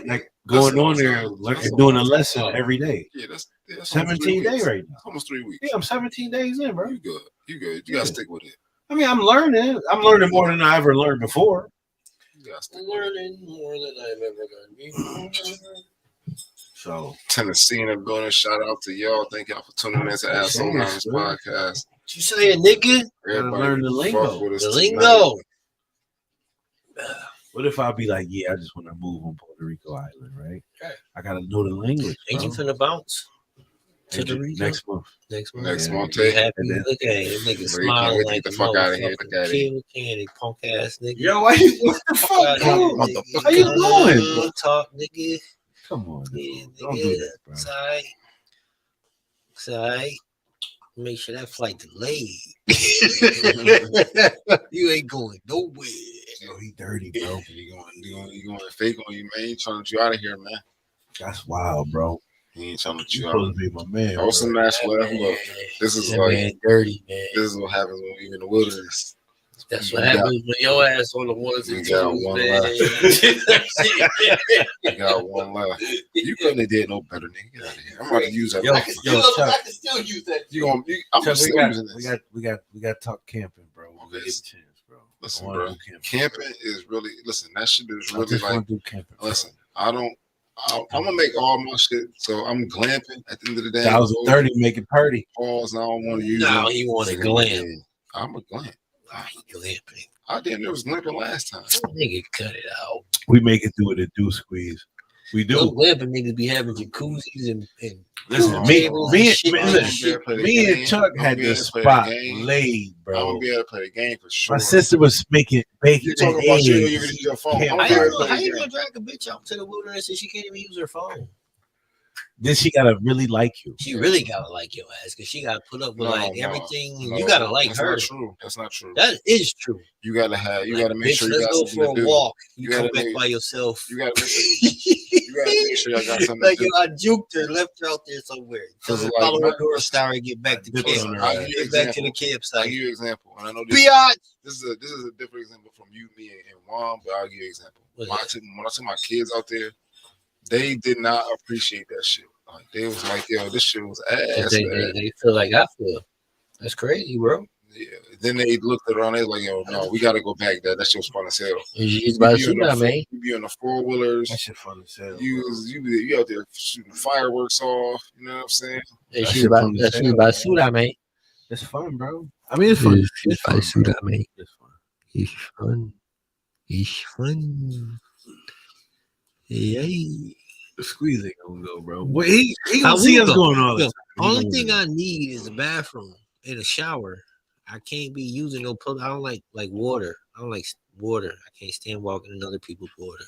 Like going on there and doing a lesson every day. Yeah, that's 17 days right now. Almost 3 weeks. Yeah, I'm 17 days in, bro. You good. You gotta stick with it. I mean, I'm learning. I'm learning more than I ever learned before. I'm learning more than I've ever done before. So Tennessee and I'm going to shout out to y'all. Thank y'all for tuning in to Asshole Lounge Podcast. Did you say a nigga? Everybody learn the lingo. The lingo. What if I be like, yeah, I just want to move on Puerto Rico Island, right? Okay. I gotta know the language. Ain't you finna bounce? to the region next month. Next month, You happy? And then- Look at it. Nigga Bro, you can't smiling wait to like get a the fuck out of here. motherfucking Look at it. kid with candy, punk ass nigga. Yo, what the fuck, Fuck bro? out here, nigga. How you doing? Real talk, nigga. Come on, Yeah, don't nigga. do that, bro. It's alright. It's alright. Make sure that flight delayed. You ain't going nowhere. Yo, he dirty, bro. You going fake on you, man. He trying to get you out of here, man. That's wild, bro. He ain't trying to get You you out. supposed to be my man. Throw some match left. Look, this is That like man dirty, man. this is what happens when we in the wilderness. That's what happens when your ass on the ones and We got twos, one man. You got one left. You couldn't have did no better, nigga. Get out of here. I'm about to use that. Yo, motherfucker. Chuck, I can still use that. I'm Chuck, still using this. we got to talk camping, bro. Okay. Get a chance, bro. Listen, I wanna bro. do camping. Camping is really that shit is I really just like. want to do camping. Bro. Listen, I'm gonna make all my shit. So I'm glamping at the end of the day. 1,030, make it party. Balls. Now I don't want to use. No, them. he wanted glam. I'm a glamp. Nah, he glamping. I didn't. There was glamping last time. Nigga, cut it out. We make it through with a do squeeze. We do. Those glamping niggas be having jacuzzis and Listen, Oh, me tables and shit. and Chuck had the spot laid, I'm bro. gonna be able to play the game for sure. My sister was making bacon You talking and about you don't eggs. even use your phone? Can't I'm How gonna you be able to gonna, how play you the gonna game. drag a bitch out to the wilderness and she can't even use her phone? Then she gotta really like you. She really gotta like your ass because she gotta put up with No, like no, everything. no, You gotta like that's her. Not true. That's not true. That is true. You gotta have. You Like, gotta make bitch, sure you let's got go something for to a do. walk. You You come gotta back make- by yourself. You gotta make sure. You gotta make sure y'all got something Like to yo, do. I juked her, left her out there somewhere. Cause Just like, follow my- her North Star and get back to Dip camp. on her I'll ass. give you an Get back to the example. I'll campsite. give you an example, and I know this. Biatch. This is a different example from you, me, and Juan, but I'll give you an example. What's When I took my kids out there, they did not appreciate that shit. Like they was like, "Yo, this shit was ass." man. They feel like I feel. That's crazy, bro. Yeah. Then they looked around. They was like, "Yo, no, we gotta go back there. That shit was fun as hell." He's about to You shoot that, man. You be on the 4-wheelers. That shit fun as hell. You out there shooting fireworks off. You know what I'm saying? That She's shit about fun as to hell, shoot that, man. It's fun, bro. I mean, it's fun. It's fun, fun, bro. that, man. It's fun. It's fun. It's fun. Yay. The squeeze ain't gonna go, bro. Well, he I gonna see will us go. going all the Yo, time. He Only gonna thing go. I need is a bathroom and a shower. I can't be using no public. I don't like water. I don't like water. I can't stand walking in other people's water.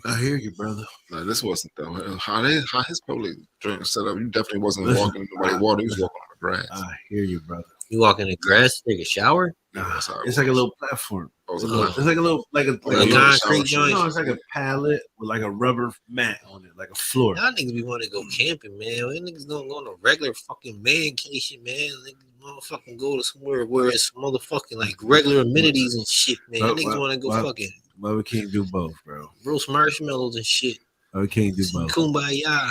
I hear you, brother. No, this wasn't though. How his public drink set up? You definitely wasn't Listen, walking in nobody's water. You was walking on the grass. I hear you, brother. You walk in the grass, take a shower. Yeah, that's how it It's like a was. little platform. Oh, it's a Oh. platform. It's like a little, like a Like a you concrete shower joint. No, it's like a pallet with like a rubber mat on it, like a floor. Y'all niggas be want to go camping, man. Y'all niggas don't go on a regular fucking mancation, man. Niggas motherfucking go to somewhere where it's motherfucking like regular amenities and shit, man. Well, Niggas want to go well, fucking But we can't do both, bro. roast marshmallows and shit. Why we can't do both? Kumbaya.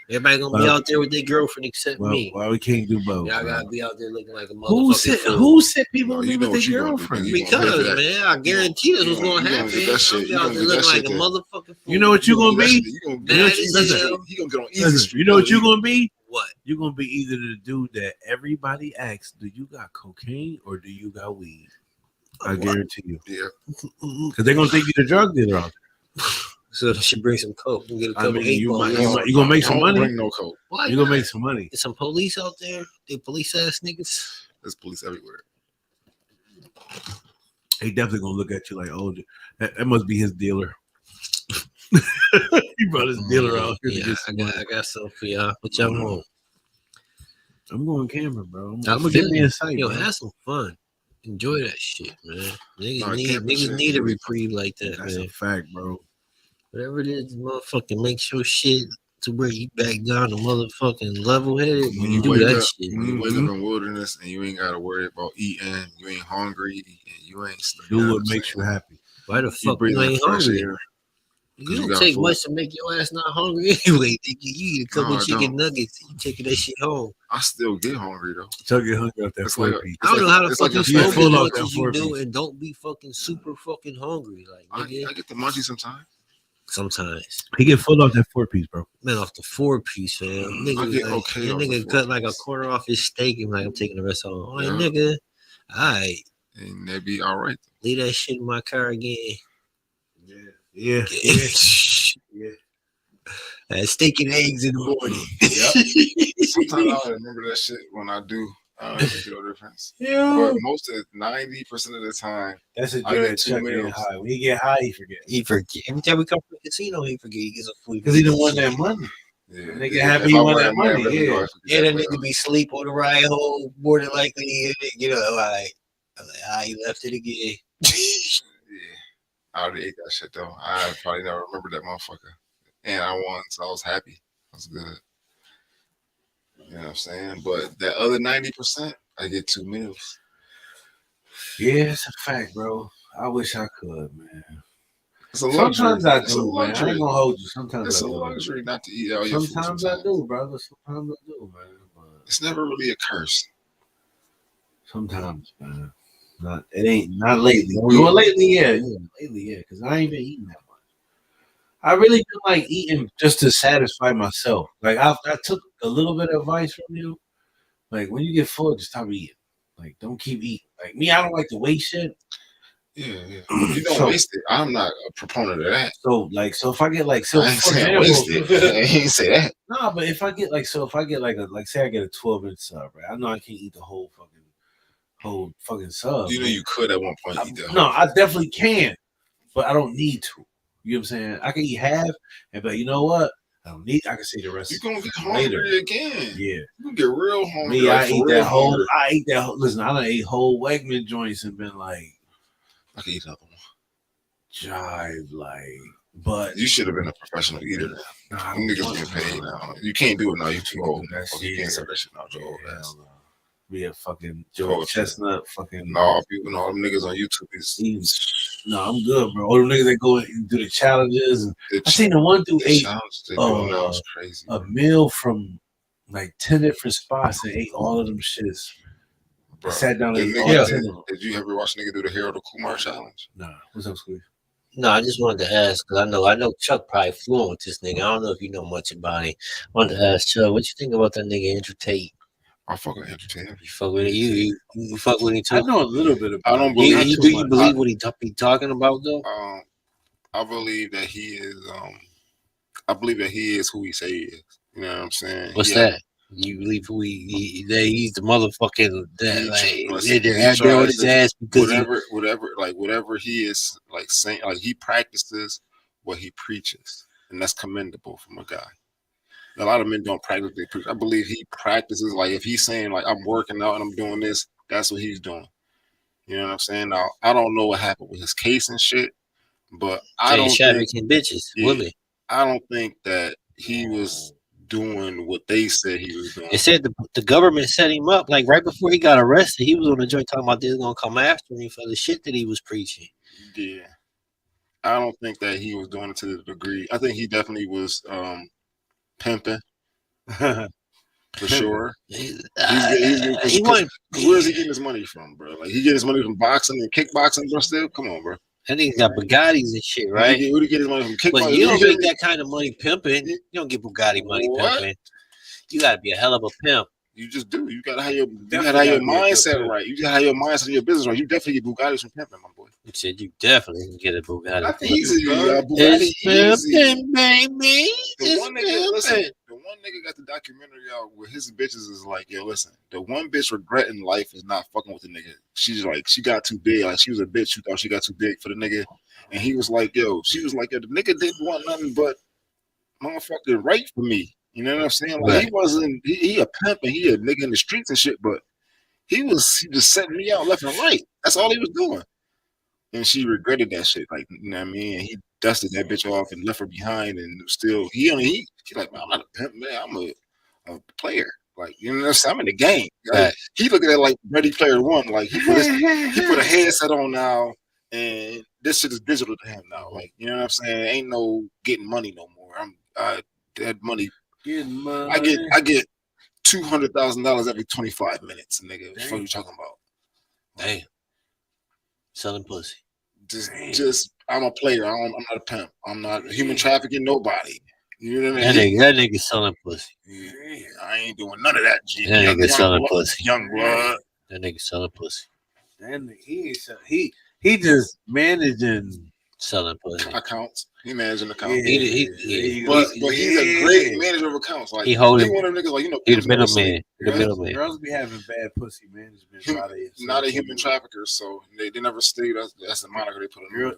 Everybody gonna be Well, out there with their girlfriend except Well, me. why we can't do both? Y'all bro? gotta be out there looking like a motherfucker. Who said people No, live you know with what their you gonna do, girlfriend? nigga. You Because, gonna get that- man, I guarantee that's what's you gonna gonna happen. get that shit. I'll You be out gonna there get that looking like shit a there. motherfucking fool. You know what you gonna be? You gonna Mad get as that hell. shit. You gonna get on easy Listen, street. you know what you gonna be? What? You're gonna be either the dude that everybody asks, "Do you got cocaine or do you got weed?" I guarantee you, Yeah. because they're gonna think you're the drug dealer out there. So they should bring some coke and get a I couple mean, eight you balls. might- you gonna make some Don't money? Bring no coke. Why You're gonna not? make some money. There's some police out there. They police ass niggas. There's police everywhere. They definitely gonna look at you like, "Oh, that must be his dealer." He brought his dealer out here to Yeah, get some money. I got something for y'all. What y'all want? I'm going camping, bro. I'm I gonna feel get me you. in sight, Yo, bro. have some fun. Enjoy that shit, man. Niggas Nah, need camping shit a really- reprieve like that, That's man. a fact, bro. Whatever it is, motherfucking make sure shit to where you back down to motherfucking level headed when When you you do wake that up, shit. when you wake Mhm. up in wilderness and you ain't gotta worry about eating, you ain't hungry, and you ain't Do what makes you happy. Why the You fuck breathe you in ain't fresh hungry? air. You you don't got take food. much to make your ass not hungry anyway. Nigga. You eat a couple No, I chicken don't. nuggets, you taking that shit home. I still get hungry though. Chuck get hungry off that It's like 4-piece. I don't know how the it's fuck like you a smoke snack. as Full much out as you that do 4-piece. and don't be fucking super fucking hungry. Like, nigga, I get the munchies sometimes. sometimes. He get full off that 4-piece, bro. Man, off the 4-piece, man. Nigga, get like, okay that off the nigga cut like a 4-piece. quarter off his steak and like, I'm taking the rest home. Like, Yeah. nigga, alright, And they be all right. leave that shit in my car again. Yeah. Yeah. Yeah. Steak and eggs in the morning. Yep. Sometimes I remember that shit when I do. I don't make no difference. Yeah. But most of 90% of the time, That's a I joy get at 2 Chuck meals. getting high. When he get high, he forget. He forget. Every time we come from the casino, he forget. He gets a food. Because he done won that money. Yeah. Nigga happy he won that money. Yeah. Yeah, that nigga be sleep on the ride home more than likely. You know, like he left it again. Yeah. I already ate that shit though. I probably never remembered that motherfucker. And I won, so I was happy. That's good. You know what I'm saying? But that other 90%, I get 2 meals. Yeah, it's a fact, bro. I wish I could, man. It's a luxury. Sometimes I It's a do, man. I luxury. ain't gonna hold you. Sometimes It's I a do. luxury not to eat all your food. Sometimes I do, brother. Sometimes I do, man. But it's never really a curse. sometimes, man. It ain't not lately. Well, lately, yeah. Lately, yeah. Because I ain't been eating that much. I really been like eating just to satisfy myself. Like I took a little bit of advice from you. Like when you get full, just stop eating. Like don't keep eating. Like me, I don't like to waste shit. Yeah. You don't waste it. I'm not a proponent of that. So if I get like I ain't saying waste it. I ain't say that. No, but if I get like say I get a 12-inch sub, right? I know I can't eat the whole fucking sub. You know you could at one point eat that. No, I definitely can, but I don't need to. You know what I'm saying? I can eat half and be like, you know what? I don't need. I can say the rest. You're gonna get hungry again. Yeah, you can get real hungry. Me, I ate that whole. I ate that. Listen, I done ate whole Wegman joints and been like, I can eat another one. Jive, like, but you should have been a professional eater. Nah, niggas getting paid now. You can't do it now. You too old. You can't say that shit now, Joe. Be a fucking Joe Chestnut, fucking. No, people know them niggas on YouTube is. No, I'm good, bro. All the niggas that go and do the challenges, and I seen the one dude ate a meal from like 10 different spots and ate all of them shits. Bro, sat down and did you ever watch a nigga do the Harold Kumar challenge? Nah, what's up, Squeeze? No, I just wanted to ask because I know Chuck probably fluent with this nigga. I don't know if you know much about him. I wanted to ask Chuck, what you think about that nigga Andrew Tate? I fuck with Andrew Tate. You fuck with it? You fuck with him too? I know a little bit about. I don't believe. Do you believe what he talking about though? I believe that he is. I believe that he is who he say he is. You know what I'm saying? What's that? You believe that he's the motherfucking they're out there on his ass because whatever he is like saying, like he practices what he preaches, and that's commendable from a guy. A lot of men don't practically preach. I believe he practices, like if he's saying like I'm working out and I'm doing this, that's what he's doing. You know what I'm saying? Now I don't know what happened with his case and shit, but I don't think that he was doing what they said he was doing. It said the government set him up like right before he got arrested. He was on the joint talking about they was gonna come after him for the shit that he was preaching. Yeah, I don't think that he was doing it to the degree. I think he definitely was pimping for sure. Where's he getting his money from, bro? Like he getting his money from boxing and kickboxing, bro. Still, come on, bro. That nigga got Bugattis and shit, right? Where do you get his money from? Kickboxing? But you don't make that kind of money pimping. You don't get Bugatti money pimping. You gotta be a hell of a pimp. You just do. You gotta have your mindset right. You gotta have your mindset in your business right. You definitely get Bugattis from pimping, my boy. You said you definitely can get a Bugatti. That's easy, bro. It's pimping, baby. The one nigga got the documentary out where his bitches is like, yo, listen, the one bitch regretting life is not fucking with the nigga. She's like, she got too big. Like she was a bitch who thought she got too big for the nigga. And he was like, yo, the nigga didn't want nothing but motherfucking right for me. You know what I'm saying? Like he wasn't, he a pimp and he a nigga in the streets and shit, but he just setting me out left and right. That's all he was doing. And she regretted that shit. Like, you know what I mean? And he dusted that bitch off and left her behind and still, she like, man, I'm not a pimp, man. I'm a player. Like, you know what I'm saying? I'm in the game. Like, he looked at it like Ready Player One. Like, he put a headset on now and this shit is digital to him now. Like, you know what I'm saying? Ain't no getting money no more. That money. I get $200,000 every 25 minutes, nigga. What the fuck you talking about? Damn. Selling pussy. Just I'm a player. I'm not a pimp. I'm not human trafficking nobody. You know what I mean? That nigga selling pussy. Yeah, I ain't doing none of that. G. That nigga selling pussy. Young blood. That nigga selling pussy. And he just managing selling pussy accounts. He managing accounts. But he's a great manager of accounts. Like he one of them niggas, like he's the middleman. The middleman. Girls be having bad pussy management. Not a human traffickers, so they never stay. That's the moniker they put on.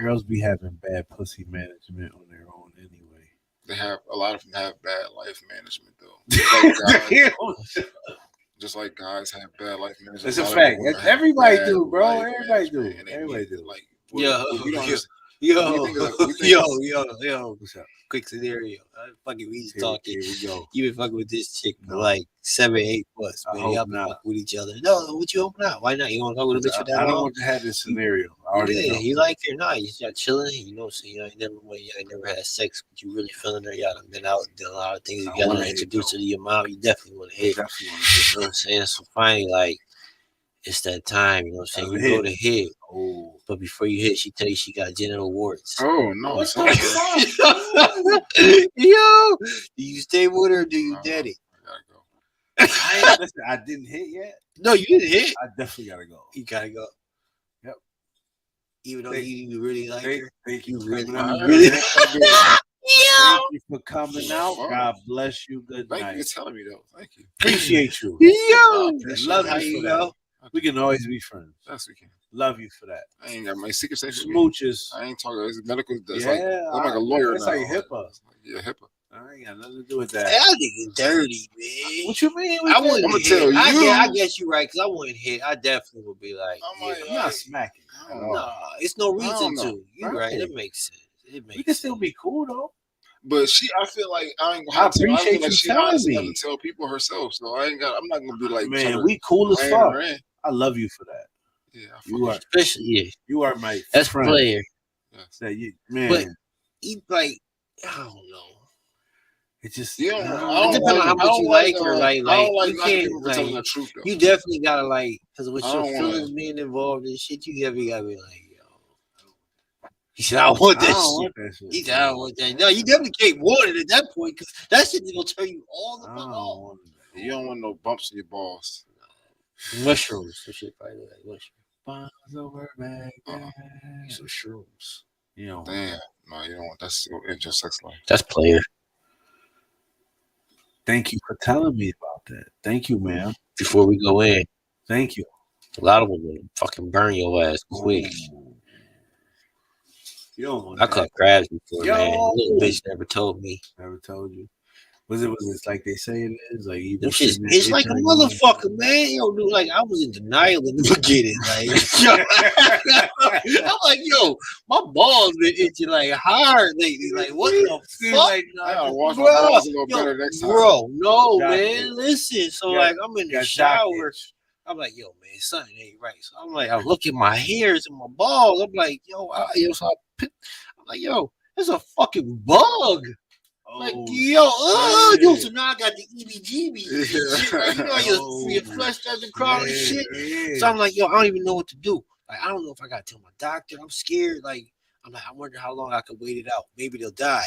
Girls be having bad pussy management on their own anyway. They have a lot of them have bad life management though. Just like guys have bad life management. It's a fact. Everybody do, bro. Everybody do. Everybody do. Like, yo. What's up? Quick scenario. Fucking we just talking. You been fucking with this chick for like 7-8 months, man. Y'all been fucking with each other. No, what you open up? Why not? You want to fuck with a bitch for that long? I don't want to have this scenario. I already know. You like her or not? You just chilling. You know, so you ain't never had sex, but you really feeling her. Y'all done been out, done a lot of things together. Introduced her to your mom. You definitely want to hit. You know what I'm saying? So finally, like, it's that time, you know what I'm saying? You go to hit. Oh. But before you hit, she tell you she got genital warts. Oh, no. Yo, do you stay with her or do you dead it? I gotta go. Listen, I didn't hit yet. No, you didn't hit. I definitely gotta go. You gotta go. Yep. Even though you really like her. Thank you. Really. Thank you for coming out. God bless you. Good night. Thank you for telling me, though. Thank you. Appreciate you. Yo, love you for that. We can always be friends. Yes, we can. Love you for that. I ain't got my secret safe. Smooches. I ain't talking. It's medical. It's I'm like a lawyer. That's now. like HIPAA. Yeah, HIPAA. I ain't got nothing to do with that. That nigga dirty, man. What you mean? I wouldn't. I'm gonna tell you. I guess you're right, because I wouldn't hit. I definitely would be like, I'm not smacking. No, it's no reason to. You're right. It makes sense. We can still be cool though. But I feel like I appreciate you telling me. She tell people herself, so I'm not gonna be like, man, we cool as fuck. I love you for that. Yeah, you are. Especially, you are my that's friend. Player. Yes. That you, man. But he like, I don't know. It just, it depends on how much you like her. Like you can't, like, the truth, you definitely gotta like, because with your feelings being involved in shit, you definitely gotta be like, yo. He said, I don't want that shit. He said, I don't want that. No, you definitely can't want it at that point, because that shit is gonna turn you all the fuck off. You don't want no bumps in your balls. Mushrooms. Some shit probably like mushrooms. Bonds over back. Some shrooms. You know. Damn. No, you don't want that's your sex life. That's player. Thank you for telling me about that. Thank you, man. Before we go in. Thank you. A lot of women fucking burn your ass quick. You don't want I caught crabs before, man. Little bitch never told me. Never told you. Was it like they say it is? Like it's like a motherfucker, man. Yo, dude, like I was in denial in the beginning. Like I'm like, yo, my balls been itching like hard lately. Like, what the fuck? Like, I gotta wash my balls a little better next time. Bro, no, man. Listen, so like I'm in the shower. I'm like, yo, man, something ain't right. So I'm like, I look at my hairs and my balls. I'm like, yo, I'm like, yo, there's a fucking bug. Like, yo, so now I got the EBGB. You know, your flesh doesn't crawl and shit. So I'm like, yo, I don't even know what to do. Like, I don't know if I gotta tell my doctor. I'm scared. Like, I'm like, I wonder how long I could wait it out. Maybe they'll die.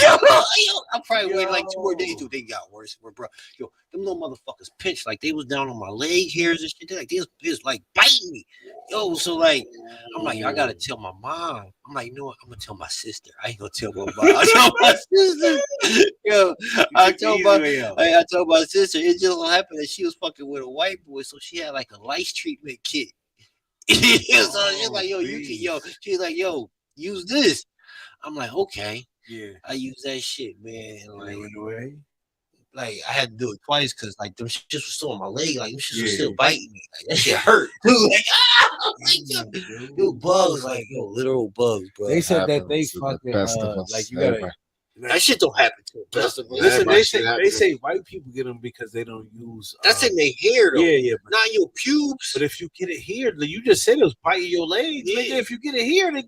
I'll probably wait like 2 more days. Dude, they got worse. Bro, yo, them little motherfuckers pinched like they was down on my leg hairs and shit. They was like biting me. Yo, so like, I'm like, yo, I gotta tell my mom. I'm like, you know what? I'm gonna tell my sister. I ain't gonna tell my mom. I tell my sister. Yo, I told my sister. It just so happened that she was fucking with a white boy, so she had like a lice treatment kit. So she's like, yo, you can, yo. She's like, yo, use this. I'm like, okay. Yeah. I use that shit, man. Like I had to do it twice because like them shit was still on my leg. Like them shit was still biting me. Like that shit hurt. Like, yo, bugs, like yo, literal bugs, bro. They said that they fucking like you gotta. That shit don't happen to them. Listen, they say white people get them because they don't use. That's in their hair, though. Yeah, not your pubes. But if you get it here, you just said it was biting your legs. Yeah. If you get it here, they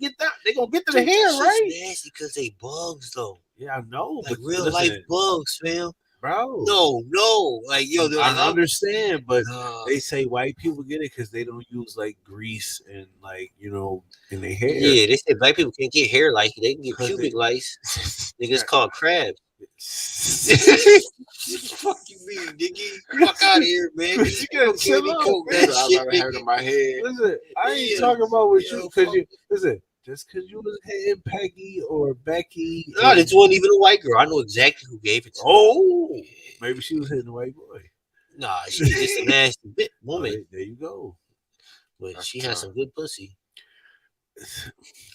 gonna get to the hair, right? Nasty because they bugs, though. Yeah, I know, like but real life bugs, fam. Bro, no, like yo, I understand, but they say white people get it because they don't use like grease and like in their hair. Yeah, they say black people can't get hair lice; they can get pubic lice. Niggas called crabs. Fuck you, mean, nigga? Fuck out of here, man. You gotta chill out. That shit in my head. Listen, I ain't talking about with you because listen. just because you was hitting Peggy or Becky. No, this wasn't even a white girl. I know exactly who gave it to me. Maybe she was hitting a white boy. Nah, she's just a nasty bit woman. There you go. But she had some good pussy.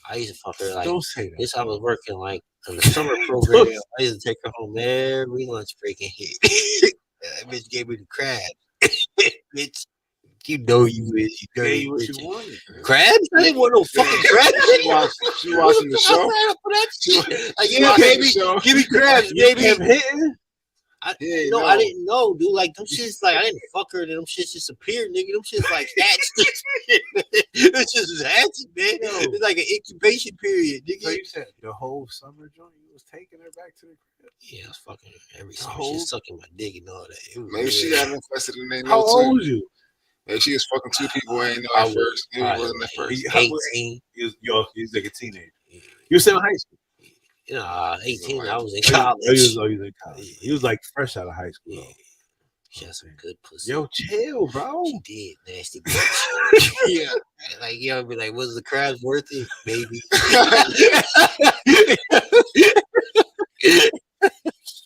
I used to fuck her like Don't say that. this. I was working like in the summer program. I used to take her home every lunch break and hit. That bitch gave me the crab. Bitch, you know you is. You dirty what bitch. you wanted. Crabs? I didn't want no fucking crabs. She watching the show. For that shit. Like, yeah, baby, give me crabs, baby. Kept hitting. I didn't know, dude. Like them shits, like I didn't fuck her, and them shits just appeared, nigga. Them shits like hatched. Them shits was hatching, man. It's like an incubation period, nigga. So you said the whole summer joint, you was taking her back to the crib. Yeah, I was fucking her every summer. She was sucking my dick and all that. It was Maybe she got infested in there. How old was you? Maybe she was fucking two people. Ain't know at first. Maybe it wasn't at first. 18. He was like a teenager. You were still in high school. 18. I was in college. He was in college. He was like fresh out of high school. Yeah. She had some good pussy. Yo, chill, bro. She did, nasty bitch. Yeah. Like, yo, be like, was the crabs worth it, baby?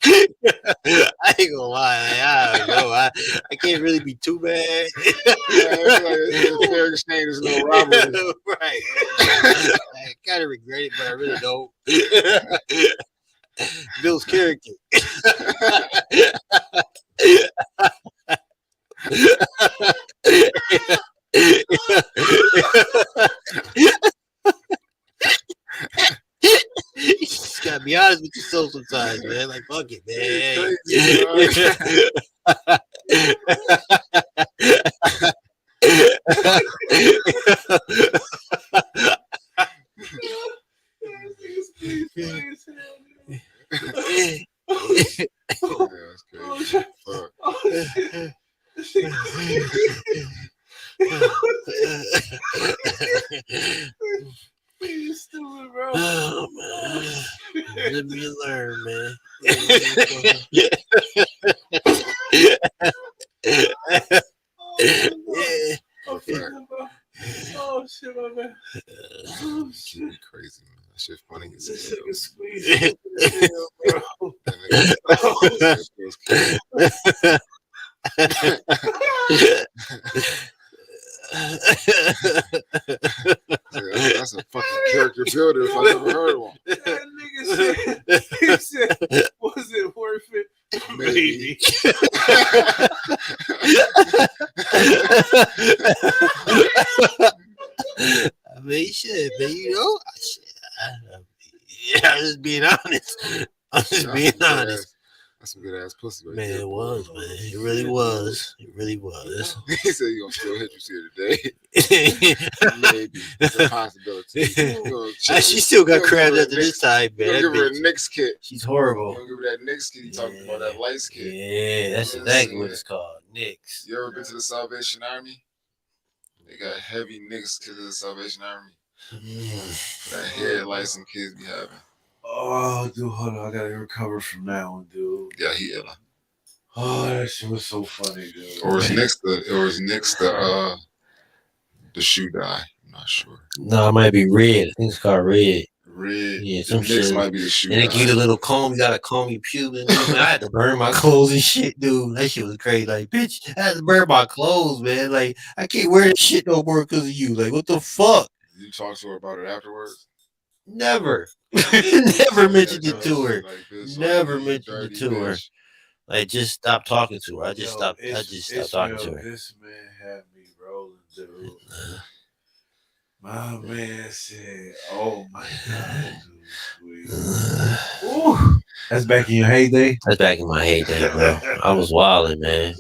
I ain't gonna lie, like, I don't know. I can't really be too bad. Fair exchange is no robbery. Right. I kind of regret it, but I really don't. Bill's character. You just gotta be honest with yourself sometimes, man. Like, fuck it, man. Oh man, let me learn, man. Oh shit, my man. Oh shit, crazy, man. That shit funny. This nigga squeezed, That's a fucking character builder if I ever heard one. That nigga said, he said, was it worth it? Maybe. I mean, shit, man, you know, I'm just being honest. I'm just being honest. That's some good ass pussy, right man. there. It was, man. It really was. It really was. He said you gonna still hit you here today. Maybe it's a possibility. She still got crabs after this time, man. Give her a Knicks kit. She's horrible. Give her that Knicks kit. You talking about that light kit? Yeah, that's exactly what it's called. Knicks. You ever been to the Salvation Army? They got heavy Knicks kids of the Salvation Army. That hair license kids be having. Oh, dude, hold on. I gotta recover from that one, dude. Yeah, he ill. Oh, that shit was so funny, dude. Or is Knicks the shoe dye? I'm not sure. No, it might be red. I think it's called red. Red. Yeah, some Knicks shit. might be the shoe And they dye. give you a little comb. You gotta comb your pubes. Man, I had to burn my clothes and shit, dude. That shit was crazy. Like, bitch, I had to burn my clothes, man. Like, I can't wear this shit no more because of you. Like, what the fuck? You talk to her about it afterwards? Never. Never mentioned it to her. Like, bitch, Never you mentioned it dirty to her. bitch. Like, just stop talking to her. I just Yo, stopped talking yo, to her. This man had me rolling, dude. My man said, "Oh my god, dude, sweet." Ooh, that's back in your heyday. That's back in my heyday, bro. I was wilding, man.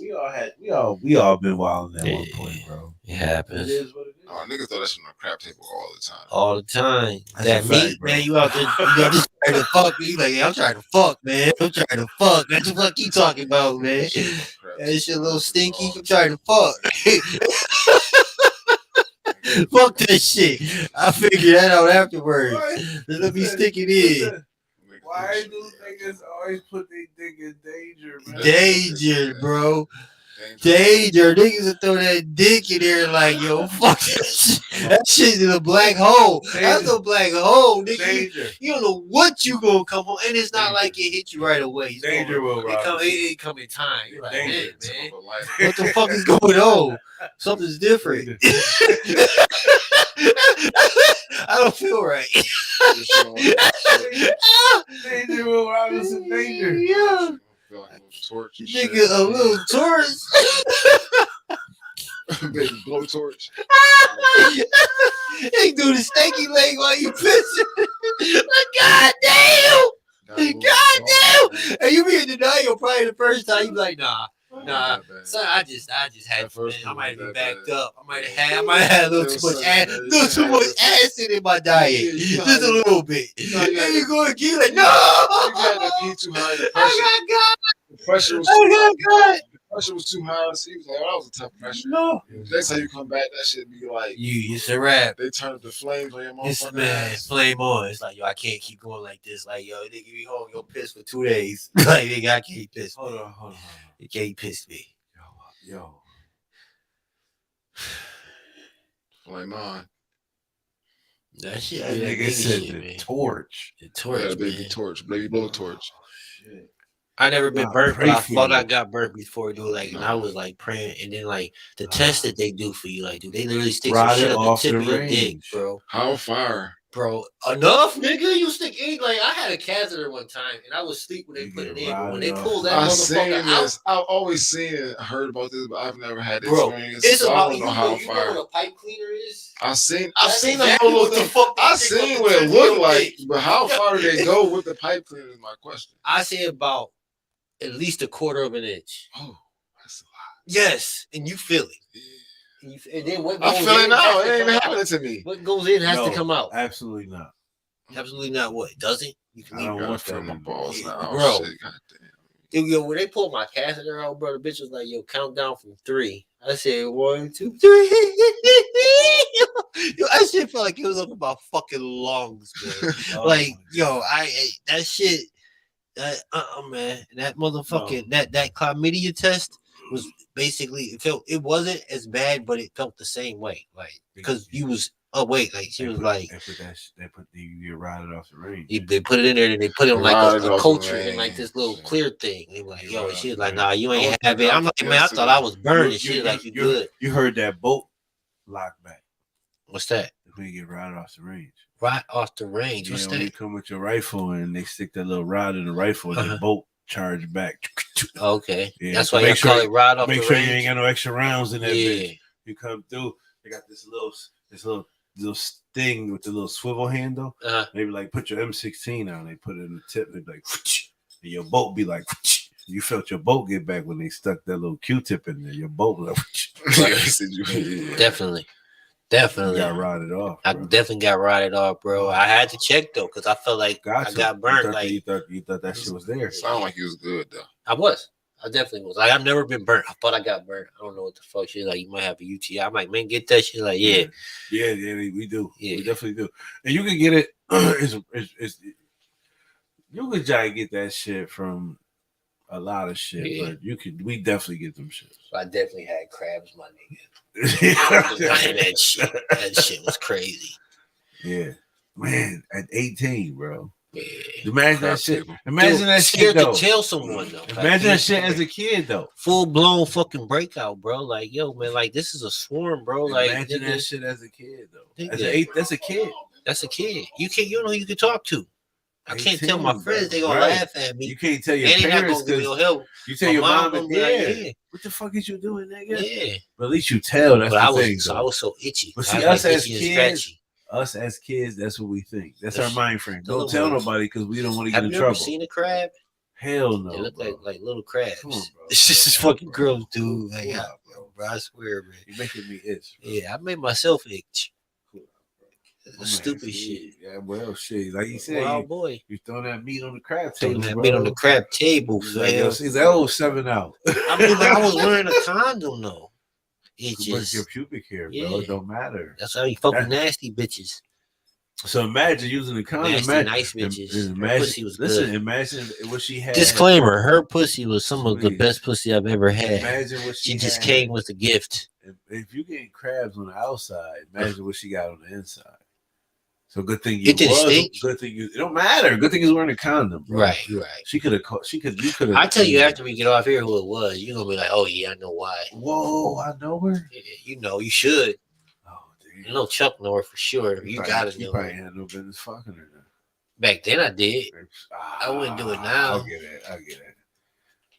We all been wilding at one Yeah. point, bro. It It happens is what it is. Oh, niggas throw that shit on the crap table all the time. all the time. That's That a meat, fact, bro. man. You out there, just trying to fuck me. Like, yeah, I'm trying to fuck, man. I'm trying to fuck. That's what the fuck you talking about, man. That shit a little stinky. I'm trying to fuck. Fuck that shit. I figured that out afterwards. Let me stick it in. Why do niggas always put their dick in danger, man? Danger, bro. Danger. Niggas will throw that dick in there like, yo, fuck that shit. That shit is a black hole. That's a black hole, nigga. You don't know what you gonna come on, and it's not like it hit you right away. Danger will it come in time. You're like, man, what the fuck is going on? Something's different. I don't feel right. Danger Will Robinson, danger. Yeah. Torch and Nigga, shit. a little torch. Baby blowtorch. They do the stanky leg while you pissing. Like, God damn. God damn. And you be in denial probably the first time. You be like, nah. So I just had to, man, I might be backed up. I might have had a little too much acid in my diet. Just a little bit. And you go and get like, no. You got to pee too high. The pressure was too high. The pressure was too high. So he was like, oh, that was a tough pressure. No. Next time you come back, that shit be like, It's a wrap. they turn up the flames on your It's motherfucking ass. flame on. It's like, yo, I can't keep going like this. Like, yo, nigga, be home, you'll piss for 2 days. Like, nigga, I can't piss. Hold on. You can't piss me. Yo. Flame on. That shit. That nigga said the torch. The torch, Yeah, baby man. torch. Baby blowtorch. Shit. I never been Nah, burnt, but pray I for thought you. I got burnt before, dude. Like, and I was like praying, and then like the test that they do for you, like, dude, they literally stick some Ride shit it up the off tip the of your dick, range. bro. How far? Bro, enough, nigga. You stick in like I had a catheter one time, and I was asleep when they You put it get in. But when they riding pull that I've seen motherfucker out, this. I've always seen it, heard about this, but I've never had the bro, experience. it's So I about don't you know how you know far. what a pipe cleaner is. I've seen That's them exactly little what the things. fuck they I've stick seen up what the it tip of looked your like, dick. but how far do they go with the pipe cleaner is my question. I say about at least 1/4 of an inch. Oh, that's a lot. Yes, and you feel it. And then what goes I feel it in now. has It to ain't come even out. happening to me. What goes in has No, to come out. Absolutely not. Absolutely not. What does it? You can I leave. don't Gotta want feel that. my balls now. Bro. Oh, shit, goddamn. Yo, when they pulled my catheter out, bro, the bitch was like, "Yo, count down from 3." I said 1, 2, 3. Yo, that shit felt like it was up in my fucking lungs, man. Oh Like, my yo, God. that shit, man, that motherfucking that chlamydia test was basically it wasn't as bad, but it felt the same way, like because you was like she was like. They put you ride it off the range. They put it in there and they put it on like Right a off culture the in like this little range. clear thing. They were like, yo, Right she was off like, the nah, you ain't range. have it. I'm like, man, I thought I was burning. She was like, you good. You heard that boat lock back What's that? when you get right off the range. Right off the range. Yeah, What's when you that? come with your rifle and they stick that little rod in the rifle and the bolt charge back. Okay. Yeah, That's so why you make call sure- it right off the Make sure range. you ain't got no extra rounds in that Yeah. bitch. You come through, they got this little sting with the little swivel handle. Uh-huh. They be like, put your M16 on. They put it in the tip. They be like, and your boat be like, you felt your boat get back when they stuck that little Q-tip in there. Your boat was like, Definitely. you Definitely. got rotted off. I Bro. definitely got rotted off, bro. I had to check though, because I felt like I Gotcha. got burnt. You Like thought that shit was there. Sound like you was good though. I was. I definitely was. Like I've never been burnt. I thought I got burnt. I don't know what the fuck. She's like, you might have a UTI. I'm like, man, get that shit. Like, yeah. Yeah, we do. Yeah. We definitely do. And you can get it. You could try to get that shit from a lot of shit, Yeah. but we definitely get them shit. I definitely had crabs, my nigga. that shit. That shit was crazy. Yeah. Man, at 18, bro. Yeah. Imagine Crap that shit. table. Imagine Dude, that shit scared though. to tell someone though. Imagine that shit as a kid though. Full blown fucking breakout, bro. Like, yo, man, like this is a swarm, bro. Like, Imagine nigga, that shit as a kid though. As Yeah. that's a kid. that's a kid. You know who you can talk to. I can't tell my 18, friends; bro. they gonna Right. laugh at me. You can't tell your And they not parents gonna give me no because help. you tell My your mom mom gonna and be like, dad, yeah. what the fuck is you doing, nigga? Yeah. But at least you tell. That's But the I thing. was though. so itchy. But I see, was us like as itchy and kids, scratchy. Us as kids, that's what we think. That's That's- our mind frame. the Don't little tell ones. nobody because we don't want to get Have in you trouble. ever seen a crab? Hell no. They look bro. like little crabs. Come on, bro. It's just this fucking gross, dude. Like, Come on, bro, I swear, man. You're making me itch. Bro. Yeah, I made myself itch. Come on, Stupid see? shit. Yeah, well, shit. Like you said, Wild boy. you throwing that meat on the crab Taking table. that bro. meat on the crab table, He's like, yo, fam. see, that old 7 out. I mean, but I was wearing a condom though. It But your just pubic hair, bro. Yeah. It don't matter. that's how you fucking That- nasty bitches. So imagine using the condom. Nasty, nice bitches. Her pussy was good. Imagine what she had. Disclaimer: her pussy was some of the best pussy I've ever had. Imagine what she just came with a gift. If you getting crabs on the outside, imagine what she got on the inside. So good thing Good thing you. It don't matter. Good thing you was wearing a condom. Bro. Right. She could have. You could have. I tell you after we get off here who it was. You gonna be like, oh yeah, I know why. Whoa, I know her. Yeah, you know, you should. Oh damn. You know Chuck know her for sure. You gotta know. You probably had no business fucking her. Back then I did. I wouldn't do it now. I get it.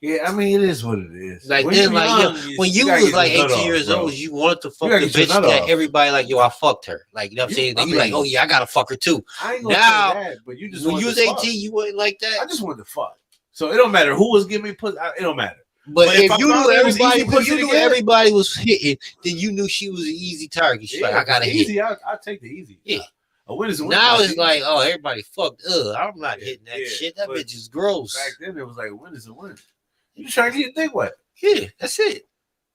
Yeah, I mean it is what it is. Like when then, like young, when you was like 18 years old, you wanted to fuck the bitch that everybody like, yo, I fucked her. Like you know what I'm saying? You like, oh yeah, I gotta fuck her too. I ain't gonna now, say that, but you just when you was 18, you wasn't like that. I just wanted to fuck. So it don't matter who was giving me pussy. It don't matter. But if you knew everybody was hitting, then you knew she was an easy target. She's like, I gotta hit. Easy, I'll take the easy. Yeah. A win is a win. Now it's like, oh, everybody fucked. I'm not hitting that shit. That bitch is gross. Back then it was like, a win is a win. You trying to get your dick wet? Yeah, that's it.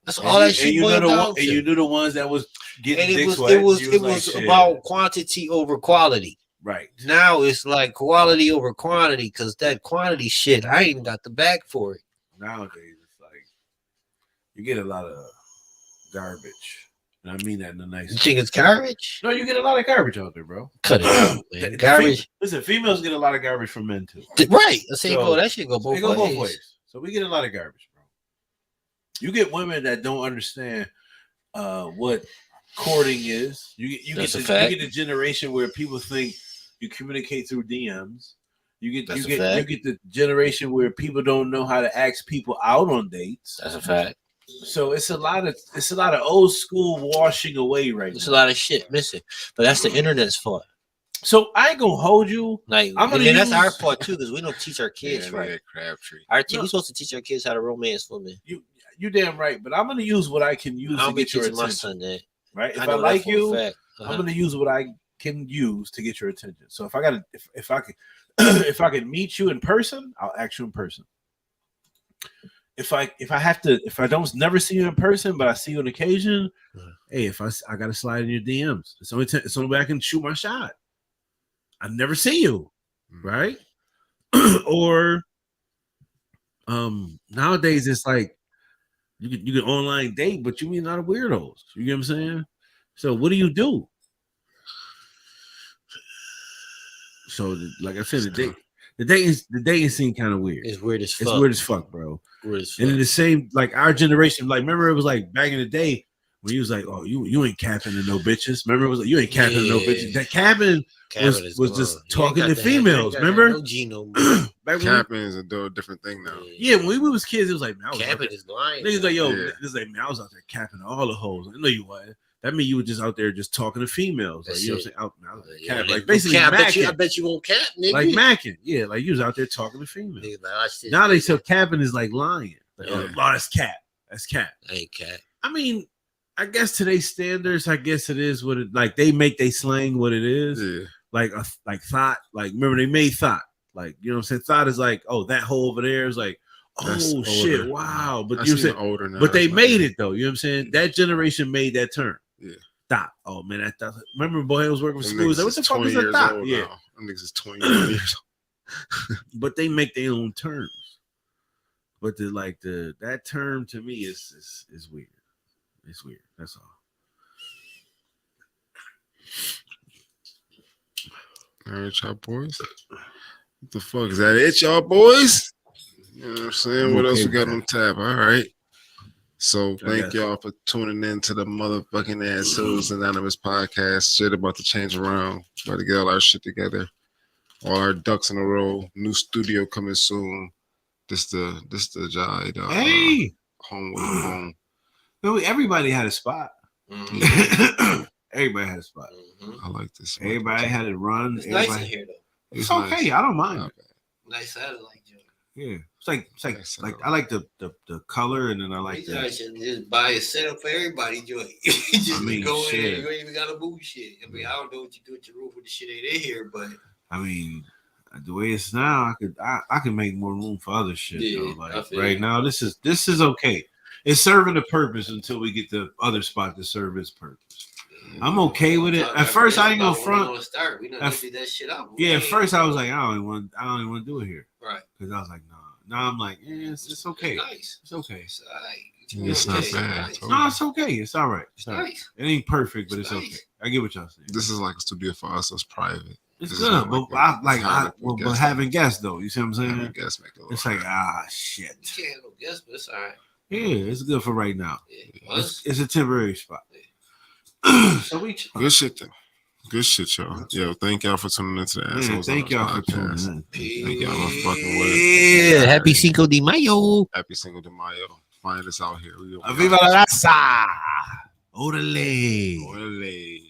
That's all that shit. And you knew the ones that was getting dicks wet. It was about quantity over quality. Right. Now it's like quality over quantity because that quantity shit, I ain't got the bag for it. Nowadays it's like you get a lot of garbage. And I mean that in a nice way. You think it's garbage? No, you get a lot of garbage out there, bro. Cut it out, man. Garbage. Listen, females get a lot of garbage from men too. Right. That shit go both ways. So we get a lot of garbage, bro. You get women that don't understand what courting is. You get the generation where people think you communicate through DMs. You get the generation where people don't know how to ask people out on dates. That's a fact. So it's a lot of old school washing away right now. There's a lot of shit missing, but that's the internet's fault. So I ain't gonna hold you. Like, that's our fault too, because we don't teach our kids right. Crabtree. We're supposed to teach our kids how to romance women. You damn right, but I'm gonna use what I can use to get your attention. My son that. Right? If I like you, I'm gonna use what I can use to get your attention. So if I can meet you in person, I'll ask you in person. If I don't never see you in person, but I see you on occasion, hey, if I gotta slide in your DMs, it's only way I can shoot my shot. I never see you, right? Or nowadays it's like you can online date, but you meet a lot of weirdos. You get what I'm saying? So what do you do? So like I said, the dating scene kind of weird. It's weird as fuck. It's weird as fuck, bro. Weird as fuck. And in the same, like our generation, like remember it was like back in the day when you was like, oh, you ain't capping to no bitches. Remember it was like you ain't capping to no bitches. That capping was just talking to females. Remember? No genome. Capping is a different thing now. Yeah, when we was kids, it was like capping is blind. Niggas like, yo, this like man, I was out there capping all the hoes. I know you wasn't. That mean you were just out there just talking to females. Like, you know what I'm saying? Cap, like basically macking. I bet you won't cap, nigga. Like macking. Yeah, like you was out there talking to females. Now they say capping is like lying. Like, oh, that's cap. That's cap. I ain't cap. I mean, I guess today's standards, I guess it is what it like. They make they slang what it is. Yeah. Like thought. Like remember they made thought. Like you know what I'm saying. Thought is like oh that hole over there is like oh shit wow. But you know what I'm saying. Older now, but they made it though. You know what I'm saying. That generation made that term. Yeah. Thought. Oh man, that thought. Remember boy was working for schools. Like, what the fuck is a thought? Yeah. Them niggas is 21 years old. But they make their own terms. But that term to me is weird. It's weird. That's all. All right, y'all boys. What the fuck is that? It, y'all boys? You know what I'm saying? What else we got on tap? All right. So thank y'all for tuning in to the motherfucking Assholes Anonymous podcast. Shit about to change around. About to get all our shit together. All our ducks in a row. New studio coming soon. This the Jai. Hey. Home. No, everybody had a spot. Mm-hmm. Everybody had a spot. Mm-hmm. I like this. Everybody had it run. It's nice in here though. It's okay. Nice. I don't mind. Okay. Nice satellite joint. Yeah, it's like I like the color, and then I like the. Just buy a setup for everybody joint. Just go in there. You ain't even gotta move shit. I mean, I don't know what you do with your roof when the shit ain't in here, but I mean, the way it's now, I can make more room for other shit. Yeah, though. Like right now, this is okay. It's serving a purpose until we get the other spot to serve its purpose. I'm okay with it. At first, I ain't gonna front. We done emptied that shit out. Yeah, at first I was like, I don't even want to do it here. Right. Because I was like, nah. Now I'm like, it's okay. It's nice. It's okay. It's all right. It's not bad. No, it's okay. It's all right. It's nice. It ain't perfect, but it's okay. I get what y'all saying. This is like a studio for us. It's private. It's good, but but having guests though, you see what I'm saying? It's like shit. You can't have no guests, but it's all right. Yeah, it's good for right now. Yeah. It's a temporary spot. Yeah. So good shit though. Good shit, y'all. Yo, thank y'all for tuning into the Assholes. Thank y'all for tuning in. Thank y'all for fucking with. Yeah, happy Cinco de Mayo. Happy Cinco de Mayo. Find us out here. Viva la raza. Orale. Orale.